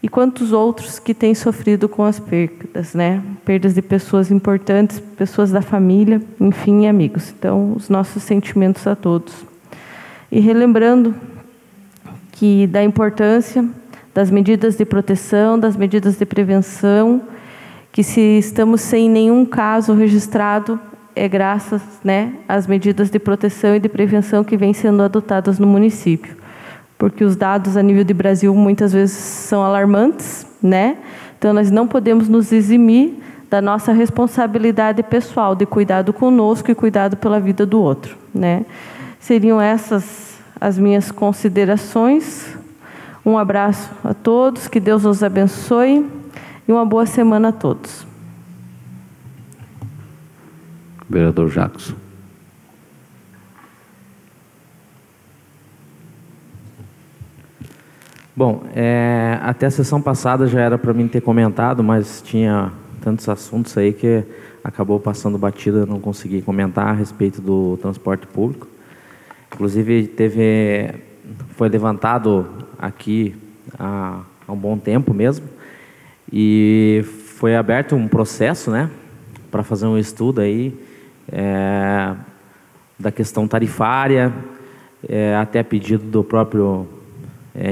e quantos outros que têm sofrido com as perdas, né? Perdas de pessoas importantes, pessoas da família, enfim, amigos. Então, os nossos sentimentos a todos. E relembrando que da importância das medidas de proteção, das medidas de prevenção, que se estamos sem nenhum caso registrado, é graças, né, às medidas de proteção e de prevenção que vêm sendo adotadas no município. Porque os dados a nível de Brasil muitas vezes são alarmantes, né? Então, nós não podemos nos eximir da nossa responsabilidade pessoal de cuidado conosco e cuidado pela vida do outro, né? Seriam essas as minhas considerações. Um abraço a todos, que Deus nos abençoe e uma boa semana a todos. Vereador Jackson. Bom, até a sessão passada já era para mim ter comentado, mas tinha tantos assuntos aí que acabou passando batida, não consegui comentar a respeito do transporte público. Inclusive, foi levantado aqui há um bom tempo mesmo, e foi aberto um processo, né, para fazer um estudo aí da questão tarifária, até a pedido do próprio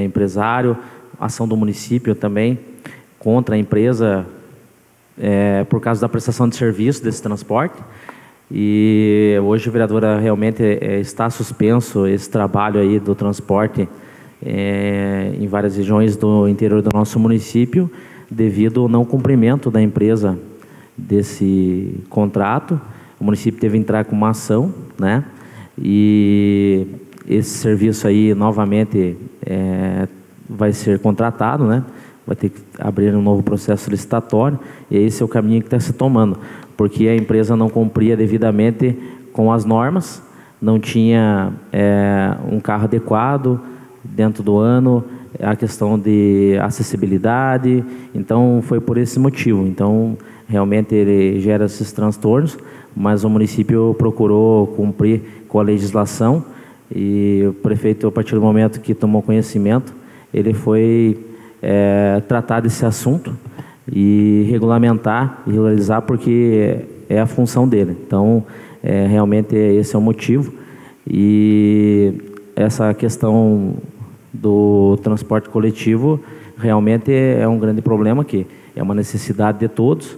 empresário, ação do município também contra a empresa por causa da prestação de serviço desse transporte. E hoje, vereadora, realmente está suspenso esse trabalho aí do transporte em várias regiões do interior do nosso município, devido ao não cumprimento da empresa desse contrato. O município teve que entrar com uma ação, né? E esse serviço aí, novamente, vai ser contratado, né? Vai ter que abrir um novo processo licitatório, e esse é o caminho que está se tomando, porque a empresa não cumpria devidamente com as normas, não tinha um carro adequado dentro do ano, a questão de acessibilidade, então foi por esse motivo. Então, realmente ele gera esses transtornos, mas o município procurou cumprir com a legislação, e o prefeito, a partir do momento que tomou conhecimento, ele foi tratar desse assunto e regularizar, porque é a função dele. Então, realmente esse é o motivo. E essa questão do transporte coletivo realmente é um grande problema, que é uma necessidade de todos,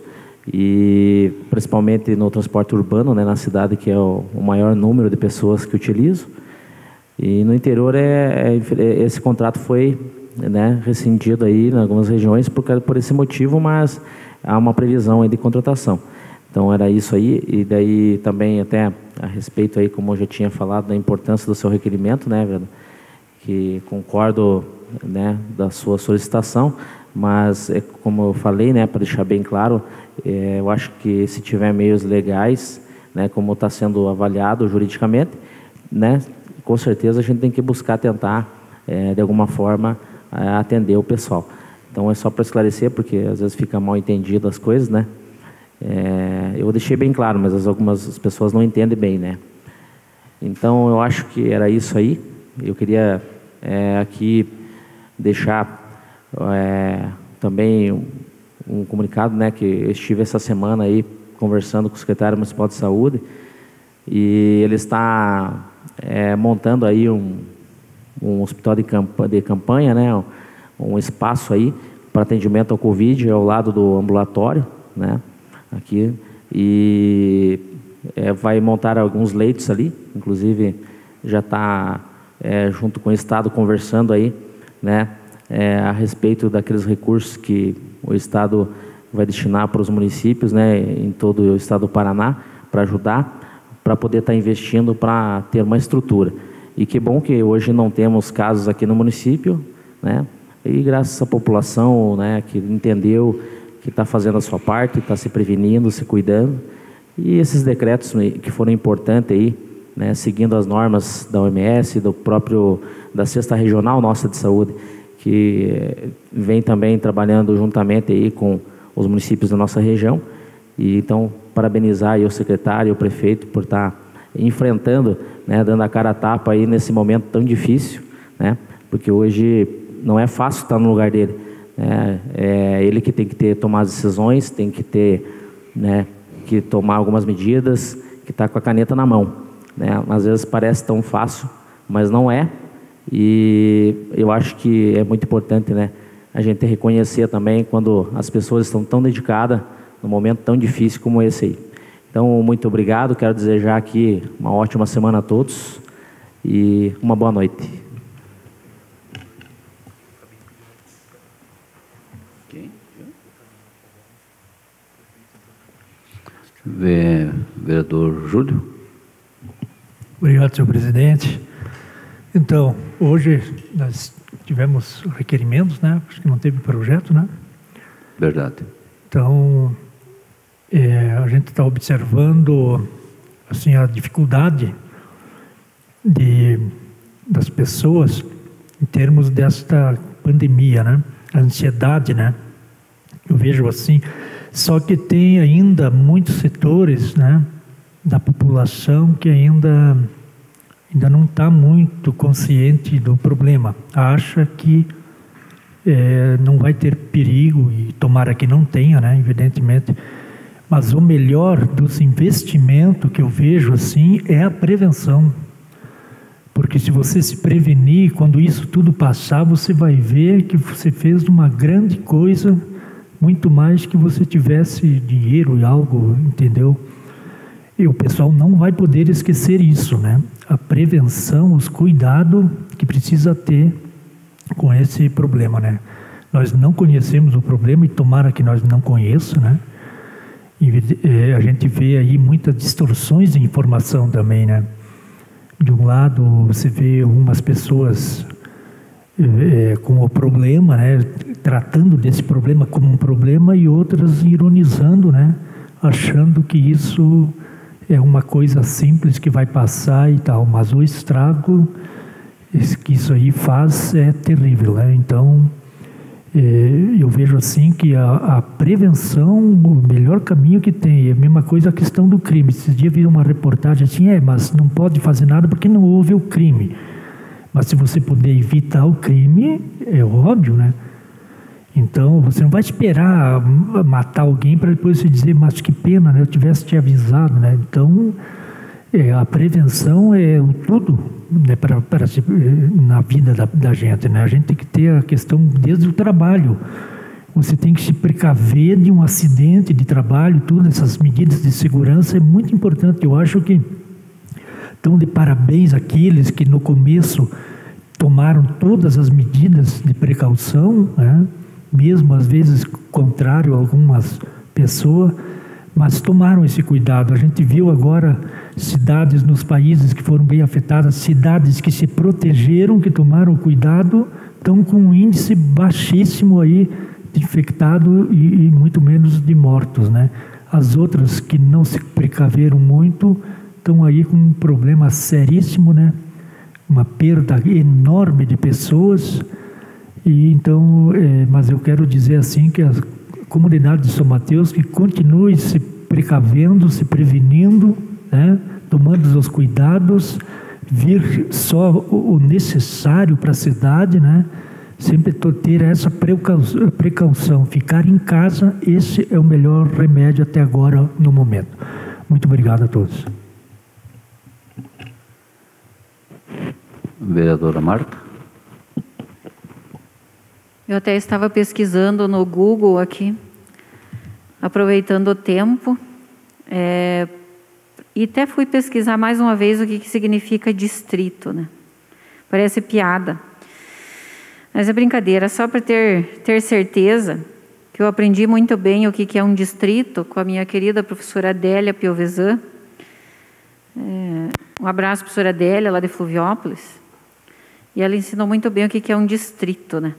e principalmente no transporte urbano, né, na cidade, que é o maior número de pessoas que utilizam. E no interior esse contrato foi, né, rescindido aí em algumas regiões por esse motivo, mas há uma previsão aí de contratação. Então era isso aí. E daí também, até a respeito aí, como eu já tinha falado, da importância do seu requerimento, né, velho, que concordo, né, da sua solicitação, mas como eu falei, né, para deixar bem claro, eu acho que se tiver meios legais, né, como está sendo avaliado juridicamente, né, com certeza a gente tem que buscar tentar de alguma forma atender o pessoal. Então é só para esclarecer, porque às vezes fica mal entendido as coisas, né? Eu deixei bem claro, mas algumas pessoas não entendem bem, né? Então eu acho que era isso aí. Eu queria aqui deixar também um comunicado, né, que eu estive essa semana aí conversando com o secretário municipal de saúde, e ele está montando aí um hospital de campanha, né, um espaço aí para atendimento ao Covid ao lado do ambulatório, né, aqui, e vai montar alguns leitos ali, inclusive já está junto com o Estado conversando aí, né, a respeito daqueles recursos que o Estado vai destinar para os municípios, né, em todo o Estado do Paraná, para ajudar, para poder estar investindo para ter uma estrutura. E que bom que hoje não temos casos aqui no município, né? E graças à população, né, que entendeu, que está fazendo a sua parte, está se prevenindo, se cuidando. E esses decretos que foram importantes aí, né, seguindo as normas da OMS, da 6ª Regional nossa de Saúde, que vem também trabalhando juntamente aí com os municípios da nossa região. E então, parabenizar aí o secretário e o prefeito por estar enfrentando, né, dando a cara a tapa aí nesse momento tão difícil, né, porque hoje não é fácil estar no lugar dele, né, é ele que tem que tomar as decisões, tem que ter, né, que tomar algumas medidas, que está com a caneta na mão, né, às vezes parece tão fácil, mas não é, e eu acho que é muito importante, né, a gente reconhecer também quando as pessoas estão tão dedicadas num momento tão difícil como esse aí. Então, muito obrigado, quero desejar aqui uma ótima semana a todos e uma boa noite. Vereador Júlio. Obrigado, senhor presidente. Então, hoje nós tivemos requerimentos, né? Acho que não teve projeto, né? Verdade. Então, a gente está observando assim, a dificuldade das pessoas em termos desta pandemia, né? A ansiedade, né? Eu vejo assim, só que tem ainda muitos setores, né, da população que ainda não está muito consciente do problema. Acha que não vai ter perigo, e tomara que não tenha, né, evidentemente. Mas o melhor dos investimentos que eu vejo assim é a prevenção. Porque se você se prevenir, quando isso tudo passar, você vai ver que você fez uma grande coisa, muito mais que você tivesse dinheiro e algo, entendeu? E o pessoal não vai poder esquecer isso, né? A prevenção, os cuidados que precisa ter com esse problema, né? Nós não conhecemos o problema e tomara que nós não conheçamos, né? E a gente vê aí muitas distorções de informação também, né? De um lado, você vê umas pessoas com o problema, né? Tratando desse problema como um problema e outras ironizando, né? Achando que isso é uma coisa simples que vai passar e tal, mas o estrago que isso aí faz é terrível, né? Então, eu vejo assim que a prevenção, o melhor caminho que tem, é a mesma coisa a questão do crime. Esses dias vi uma reportagem assim, mas não pode fazer nada porque não houve o crime. Mas se você puder evitar o crime, é óbvio, né? Então, você não vai esperar matar alguém para depois você dizer, mas que pena, né? Eu tivesse te avisado, né? Então, a prevenção é o tudo, né, na vida da gente, né? A gente tem que ter a questão desde o trabalho. Você tem que se precaver de um acidente de trabalho, todas essas medidas de segurança é muito importante. Eu acho que estão de parabéns aqueles que no começo tomaram todas as medidas de precaução, né? Mesmo às vezes contrário a algumas pessoas, mas tomaram esse cuidado. A gente viu agora cidades nos países que foram bem afetadas, cidades que se protegeram, que tomaram cuidado, estão com um índice baixíssimo aí de infectado e muito menos de mortos, né? As outras que não se precaveram muito estão aí com um problema seríssimo, né? Uma perda enorme de pessoas. E então, mas eu quero dizer assim que a comunidade de São Mateus que continue se precavendo, se prevenindo, né? Tomando os cuidados, vir só o necessário para a cidade, né? Sempre ter essa precaução, ficar em casa, esse é o melhor remédio até agora no momento. Muito obrigado a todos. Vereadora Marta. Eu até estava pesquisando no Google aqui, aproveitando o tempo, e até fui pesquisar mais uma vez o que significa distrito, né? Parece piada, mas é brincadeira, só para ter certeza que eu aprendi muito bem o que é um distrito com a minha querida professora Adélia Piovesan. Um abraço, professora Adélia, lá de Fluviópolis, e ela ensinou muito bem o que é um distrito, né?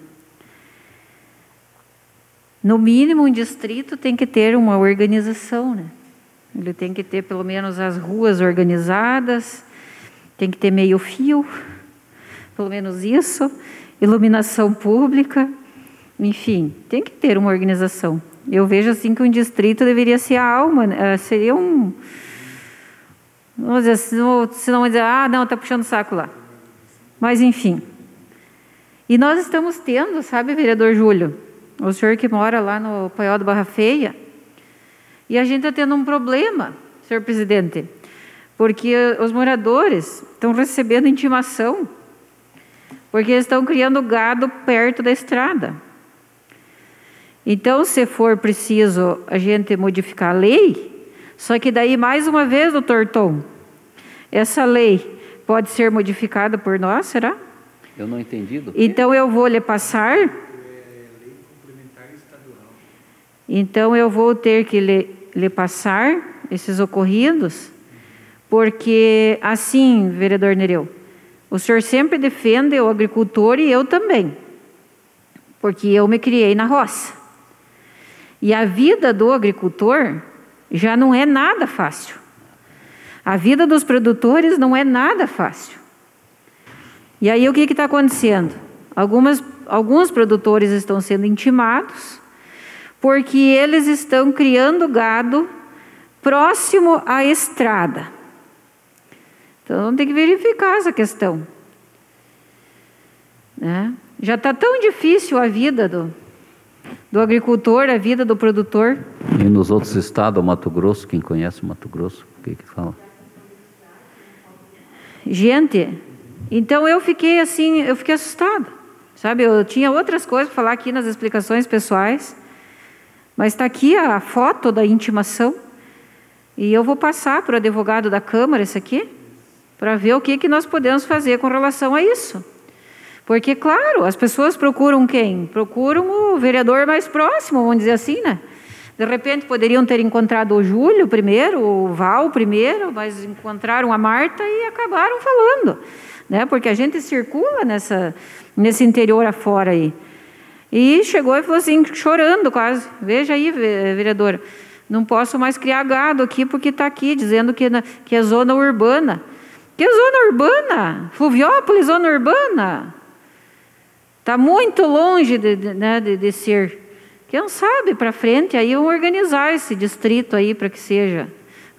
No mínimo, um distrito tem que ter uma organização, né? Ele tem que ter pelo menos as ruas organizadas, tem que ter meio-fio, pelo menos isso, iluminação pública, enfim, tem que ter uma organização. Eu vejo assim que um distrito deveria ser a alma, seria um... Vamos dizer, se não dizer, não, está puxando o saco lá. Mas, enfim. E nós estamos tendo, sabe, vereador Júlio, o senhor que mora lá no Paiol do Barra Feia, e a gente está tendo um problema, senhor presidente, porque os moradores estão recebendo intimação, porque eles estão criando gado perto da estrada. Então, se for preciso a gente modificar a lei, só que daí, mais uma vez, doutor Tom, essa lei pode ser modificada por nós, será? Eu não entendi. Então, eu vou lhe passar... Então, eu vou ter que lhe passar esses ocorridos, porque, assim, vereador Nereu, o senhor sempre defende o agricultor e eu também, porque eu me criei na roça. E a vida do agricultor já não é nada fácil. A vida dos produtores não é nada fácil. E aí o que está acontecendo? Alguns produtores estão sendo intimados porque eles estão criando gado próximo à estrada. Então tem que verificar essa questão, né? Já está tão difícil a vida do agricultor, a vida do produtor. E nos outros estados, o Mato Grosso, quem conhece o Mato Grosso, o que fala? Gente, então eu fiquei assim, eu fiquei assustada, sabe? Eu tinha outras coisas para falar aqui nas explicações pessoais, mas está aqui a foto da intimação e eu vou passar para o advogado da Câmara isso aqui, para ver o que nós podemos fazer com relação a isso. Porque, claro, as pessoas procuram quem? Procuram o vereador mais próximo, vamos dizer assim, né? De repente poderiam ter encontrado o Júlio primeiro, o Val primeiro, mas encontraram a Marta e acabaram falando, né? Porque a gente circula nesse interior afora aí. E chegou e falou assim, chorando quase. Veja aí, vereadora, não posso mais criar gado aqui porque está aqui dizendo que é zona urbana. Que zona urbana? Fluviópolis, zona urbana? Está muito longe de ser. Quem sabe para frente aí vão organizar esse distrito aí para que seja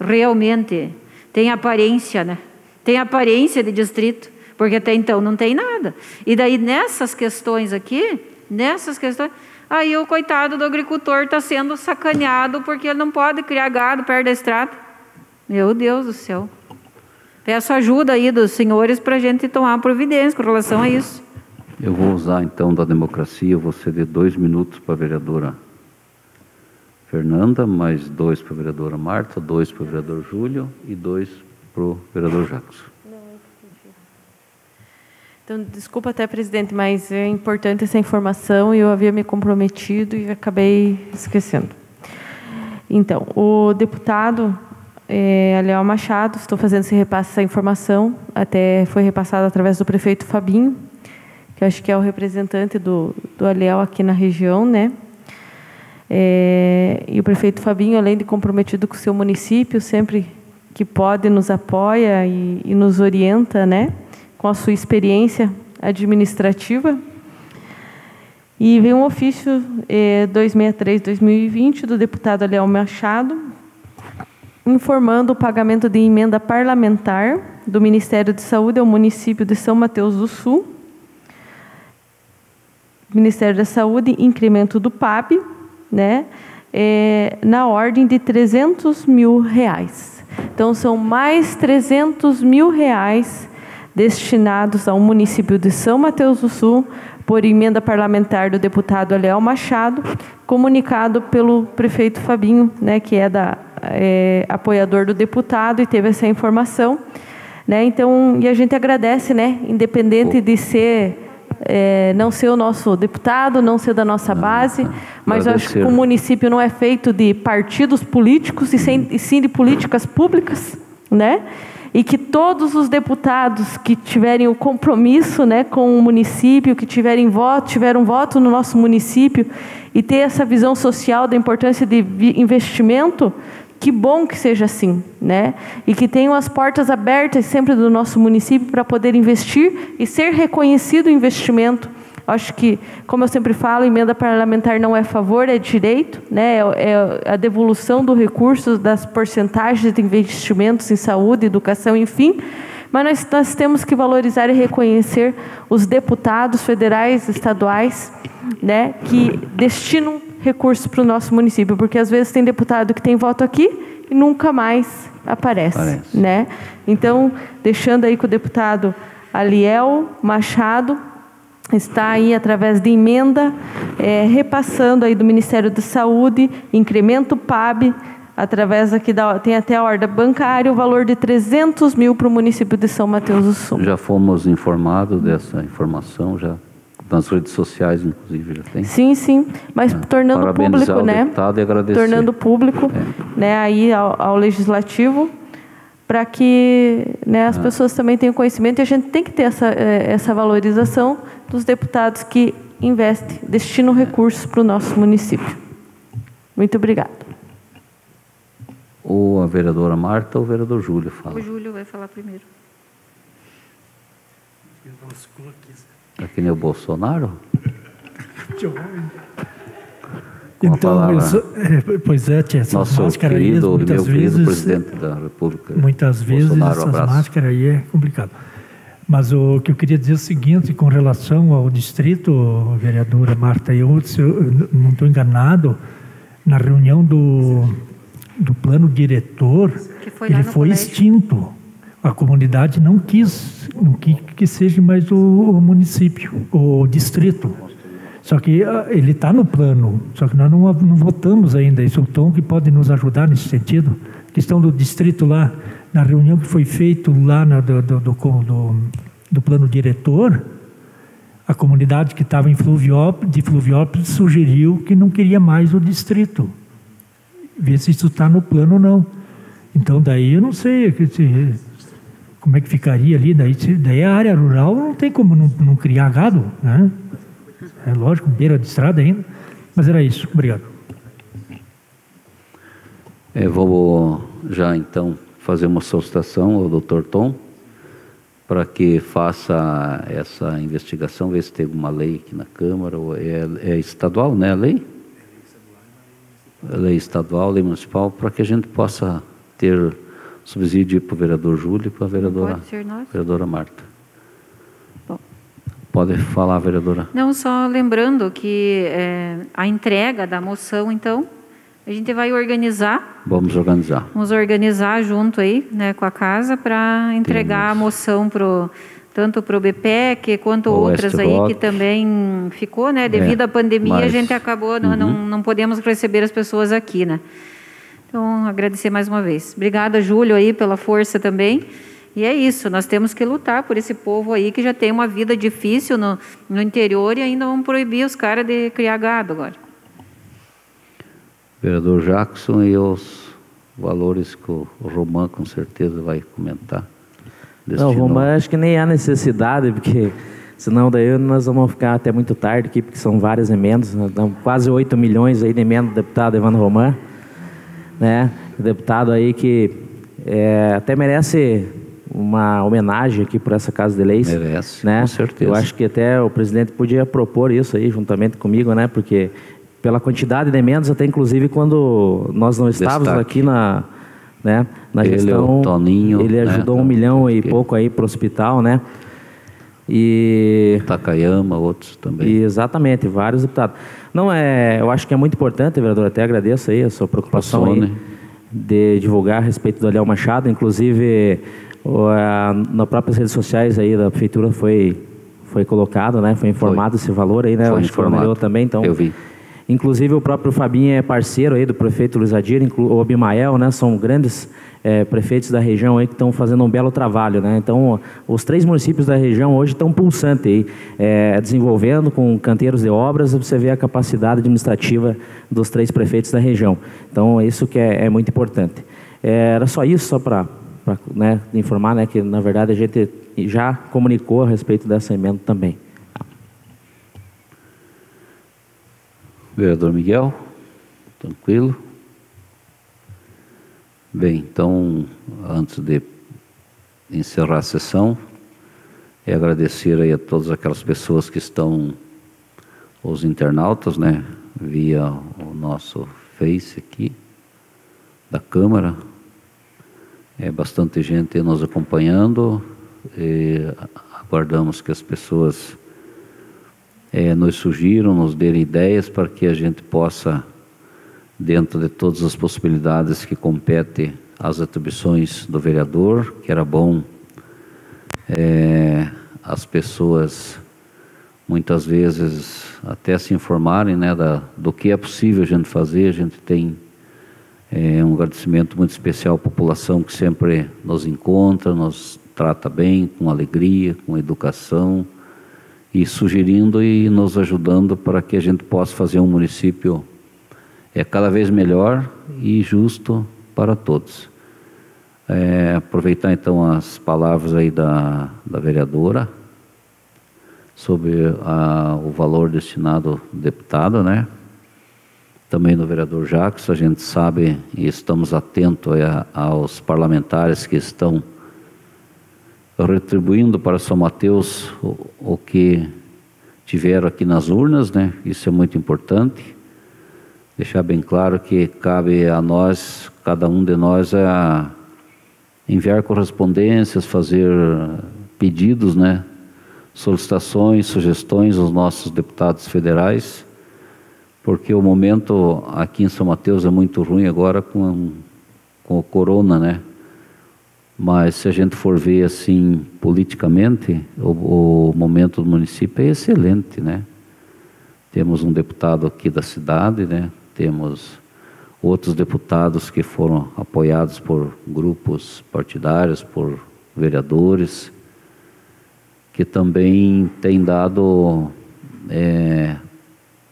realmente, tem aparência, né? Tem aparência de distrito, porque até então não tem nada. E daí nessas questões aqui, aí o coitado do agricultor está sendo sacaneado porque ele não pode criar gado perto da estrada. Meu Deus do céu. Peço ajuda aí dos senhores para a gente tomar providência com relação a isso. Eu vou usar então da democracia, eu vou ceder 2 minutos para a vereadora Fernanda, mais 2 para a vereadora Marta, 2 para o vereador Júlio e 2 para o vereador Jackson. Então, desculpa até, presidente, mas é importante essa informação e eu havia me comprometido e acabei esquecendo. Então, o deputado Aliel Machado, estou fazendo esse repasse, essa informação, até foi repassada através do prefeito Fabinho, que acho que é o representante do Aliel aqui na região, né? E o prefeito Fabinho, além de comprometido com o seu município, sempre que pode nos apoia e nos orienta, né? Com a sua experiência administrativa. E veio um ofício 263/2020 do deputado Aliel Machado, informando o pagamento de emenda parlamentar do Ministério de Saúde ao município de São Mateus do Sul. Ministério da Saúde, incremento do PAB, né, na ordem de R$300 mil. Então, são mais R$300 mil destinados ao município de São Mateus do Sul, por emenda parlamentar do deputado Aliel Machado, comunicado pelo prefeito Fabinho, né, que é apoiador do deputado e teve essa informação, né? Então, e a gente agradece, né, independente de ser não ser o nosso deputado, não ser da nossa base, mas eu acho que o município não é feito de partidos políticos e sim de políticas públicas, né? E que todos os deputados que tiverem o compromisso, né, com o município, que tiveram voto no nosso município e ter essa visão social da importância de investimento, que bom que seja assim, né? E que tenham as portas abertas sempre do nosso município para poder investir e ser reconhecido o investimento. Acho que, como eu sempre falo, emenda parlamentar não é favor, é direito, né? É a devolução do recurso, das porcentagens de investimentos em saúde, educação, enfim. Mas nós temos que valorizar e reconhecer os deputados federais, estaduais, né, que destinam recursos para o nosso município, porque às vezes tem deputado que tem voto aqui e nunca mais aparece. Né? Então, deixando aí com o deputado Aliel Machado, está aí através de emenda, repassando aí do Ministério da Saúde, incremento PAB, através aqui tem até a ordem bancária, o valor de R$300 mil para o município de São Mateus do Sul. Já fomos informados dessa informação, já nas redes sociais, inclusive, já tem. Sim, sim, mas tornando Parabenizar público, o né? deputado e agradecer. Tornando público, né, aí ao legislativo, para que, né, as pessoas também tenham conhecimento, e a gente tem que ter essa valorização dos deputados que investem, destinam recursos para o nosso município. Muito obrigada. Ou a vereadora Marta ou o vereador Júlio fala. O Júlio vai falar primeiro. É que nem o Bolsonaro? Então, pois é, tia, essas Nosso máscaras aí, querido, muitas meu querido vezes, presidente da República. muitas vezes Bolsonaro, essas abraço. máscaras aí é complicado. Mas o que eu queria dizer é o seguinte, com relação ao distrito, vereadora Marta, se eu não estou enganado, na reunião do plano diretor, Que foi lá ele no foi colégio. extinto. A comunidade não quis que seja mais o município, o distrito. Só que ele está no plano, só que nós não votamos ainda. Isso é o Tom que pode nos ajudar nesse sentido. A questão do distrito lá, na reunião que foi feita lá do plano diretor, a comunidade que estava de Fluviópolis sugeriu que não queria mais o distrito. Ver se isso está no plano ou não. Então, daí eu não sei como é que ficaria ali. Daí a área rural não tem como não criar gado, né? É lógico, beira de estrada ainda. Mas era isso. Obrigado. Vou já então fazer uma solicitação ao Dr. Tom para que faça essa investigação, ver se tem alguma lei aqui na Câmara. Ou é estadual, né, a lei? Lei estadual, lei municipal, para que a gente possa ter subsídio para o vereador Júlio e para a vereadora Marta. Bom. Pode falar, vereadora. Não, só lembrando que a entrega da moção, então, a gente vai organizar. Vamos organizar. Vamos organizar junto aí, né, com a casa, para entregar a moção tanto para o BPEC quanto outras aí que também ficou, né, devido à pandemia, a gente acabou, não podemos receber as pessoas aqui, né. Então, agradecer mais uma vez. Obrigada, Júlio, aí, pela força também. E é isso, nós temos que lutar por esse povo aí que já tem uma vida difícil no interior e ainda vão proibir os caras de criar gado agora. Vereador Jackson e os valores que o Romã com certeza vai comentar. Não, Romã, acho que nem há necessidade, porque senão daí nós vamos ficar até muito tarde aqui, porque são várias emendas, quase 8 milhões aí de emenda do deputado Evandro Romã, né? Deputado aí que até merece uma homenagem aqui por essa Casa de Leis. Merece, né? com certeza. Eu acho que até o presidente podia propor isso aí, juntamente comigo, né? Porque pela quantidade de emendas, até inclusive quando nós não estávamos aqui na gestão, o Toninho, ele ajudou 1 milhão e pouco aí para o hospital, né? E Takayama, outros também. Exatamente, vários deputados. Não, eu acho que é muito importante, vereador, até agradeço aí a sua preocupação aí de divulgar a respeito do Aliel Machado, inclusive nas próprias redes sociais aí da prefeitura foi colocado, né? Foi informado esse valor aí, né? Foi informado também, então. Eu vi. Inclusive o próprio Fabinho é parceiro aí do prefeito Luiz Adir, o Abimael, né? São grandes prefeitos da região aí que estão fazendo um belo trabalho, né? Então, os 3 municípios da região hoje estão pulsantes aí, desenvolvendo com canteiros de obras. Você vê a capacidade administrativa dos 3 prefeitos da região. Então, isso que é muito importante. Era só isso, só para informar, né, que na verdade a gente já comunicou a respeito dessa emenda também. Vereador Miguel, tranquilo? Bem, então, antes de encerrar a sessão, agradecer aí a todas aquelas pessoas que estão, os internautas, né, via o nosso Face aqui, da Câmara. Bastante gente nos acompanhando, aguardamos que as pessoas nos sugiram, nos derem ideias para que a gente possa, dentro de todas as possibilidades que competem às atribuições do vereador, que era bom as pessoas muitas vezes até se informarem, né, do que é possível a gente fazer. A gente tem um agradecimento muito especial à população que sempre nos encontra, nos trata bem, com alegria, com educação e sugerindo e nos ajudando para que a gente possa fazer um município cada vez melhor e justo para todos. Aproveitar então as palavras aí da vereadora sobre o valor destinado ao deputado, né? Também do vereador Jacques, a gente sabe e estamos atentos aos parlamentares que estão retribuindo para São Mateus o que tiveram aqui nas urnas, né? Isso é muito importante. Deixar bem claro que cabe a nós, cada um de nós, enviar correspondências, fazer pedidos, né? Solicitações, sugestões aos nossos deputados federais, porque o momento aqui em São Mateus é muito ruim agora com o corona, né? Mas se a gente for ver assim politicamente, o momento do município é excelente, né? Temos um deputado aqui da cidade, né? Temos outros deputados que foram apoiados por grupos partidários, por vereadores, que também têm dado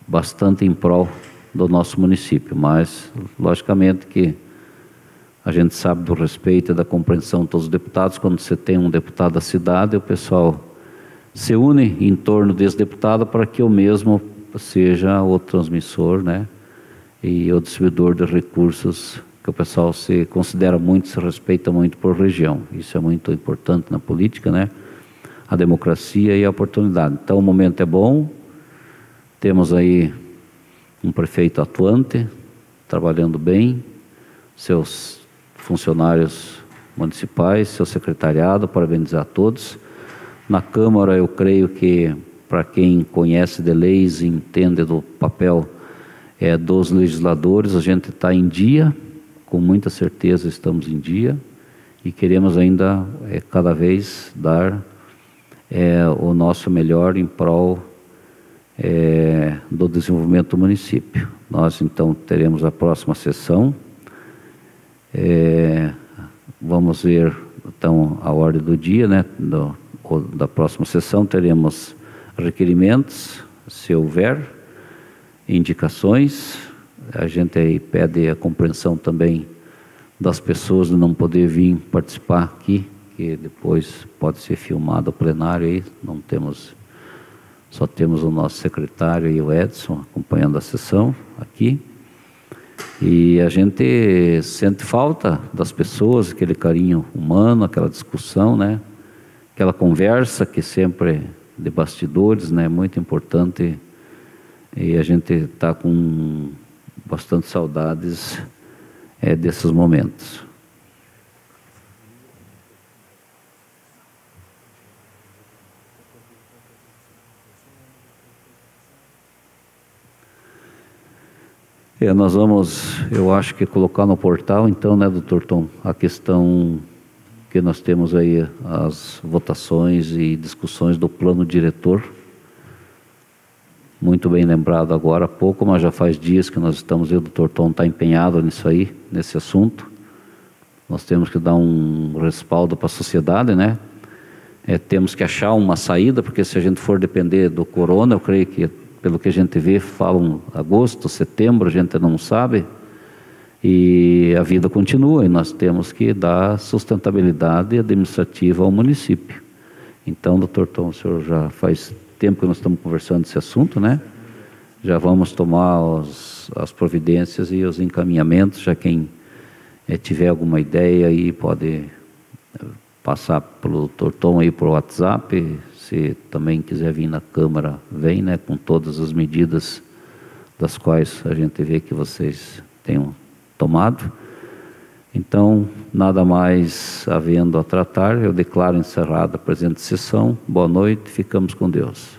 bastante em prol do nosso município, mas logicamente que a gente sabe do respeito e da compreensão de todos os deputados. Quando você tem um deputado da cidade, o pessoal se une em torno desse deputado para que eu mesmo seja o transmissor, né? E o distribuidor de recursos, que o pessoal se considera muito, se respeita muito por região. Isso é muito importante na política, né? A democracia e a oportunidade. Então o momento é bom, temos aí um prefeito atuante, trabalhando bem, seus funcionários municipais, seu secretariado, parabenizar a todos. Na Câmara eu creio que, para quem conhece de leis e entende do papel dos legisladores, a gente está em dia, com muita certeza estamos em dia, e queremos ainda cada vez dar o nosso melhor em prol do desenvolvimento do município. Nós então teremos a próxima sessão, vamos ver então a ordem do dia, né? Da próxima sessão teremos requerimentos, se houver, indicações. A gente aí pede a compreensão também das pessoas de não poder vir participar aqui, que depois pode ser filmado o plenário aí, não temos, só temos o nosso secretário e o Edson acompanhando a sessão aqui. E a gente sente falta das pessoas, aquele carinho humano, aquela discussão, né? Aquela conversa que sempre de bastidores, né? Muito importante. E a gente está com bastante saudades desses momentos. Nós vamos, eu acho que colocar no portal, então, né, doutor Tom, a questão que nós temos aí, as votações e discussões do plano diretor. Muito bem lembrado agora há pouco, mas já faz dias que nós estamos, e o doutor Tom está empenhado nisso aí, nesse assunto. Nós temos que dar um respaldo para a sociedade, né? Temos que achar uma saída, porque se a gente for depender do corona, eu creio que, pelo que a gente vê, falam agosto, setembro, a gente não sabe, e a vida continua, e nós temos que dar sustentabilidade administrativa ao município. Então, doutor Tom, o senhor já faz tempo que nós estamos conversando desse assunto, né? Já vamos tomar as providências e os encaminhamentos, já quem tiver alguma ideia aí pode passar pelo doutor Tom aí por WhatsApp. Se também quiser vir na Câmara, vem, né? Com todas as medidas das quais a gente vê que vocês tenham tomado. Então, nada mais havendo a tratar, eu declaro encerrada a presente sessão. Boa noite, ficamos com Deus.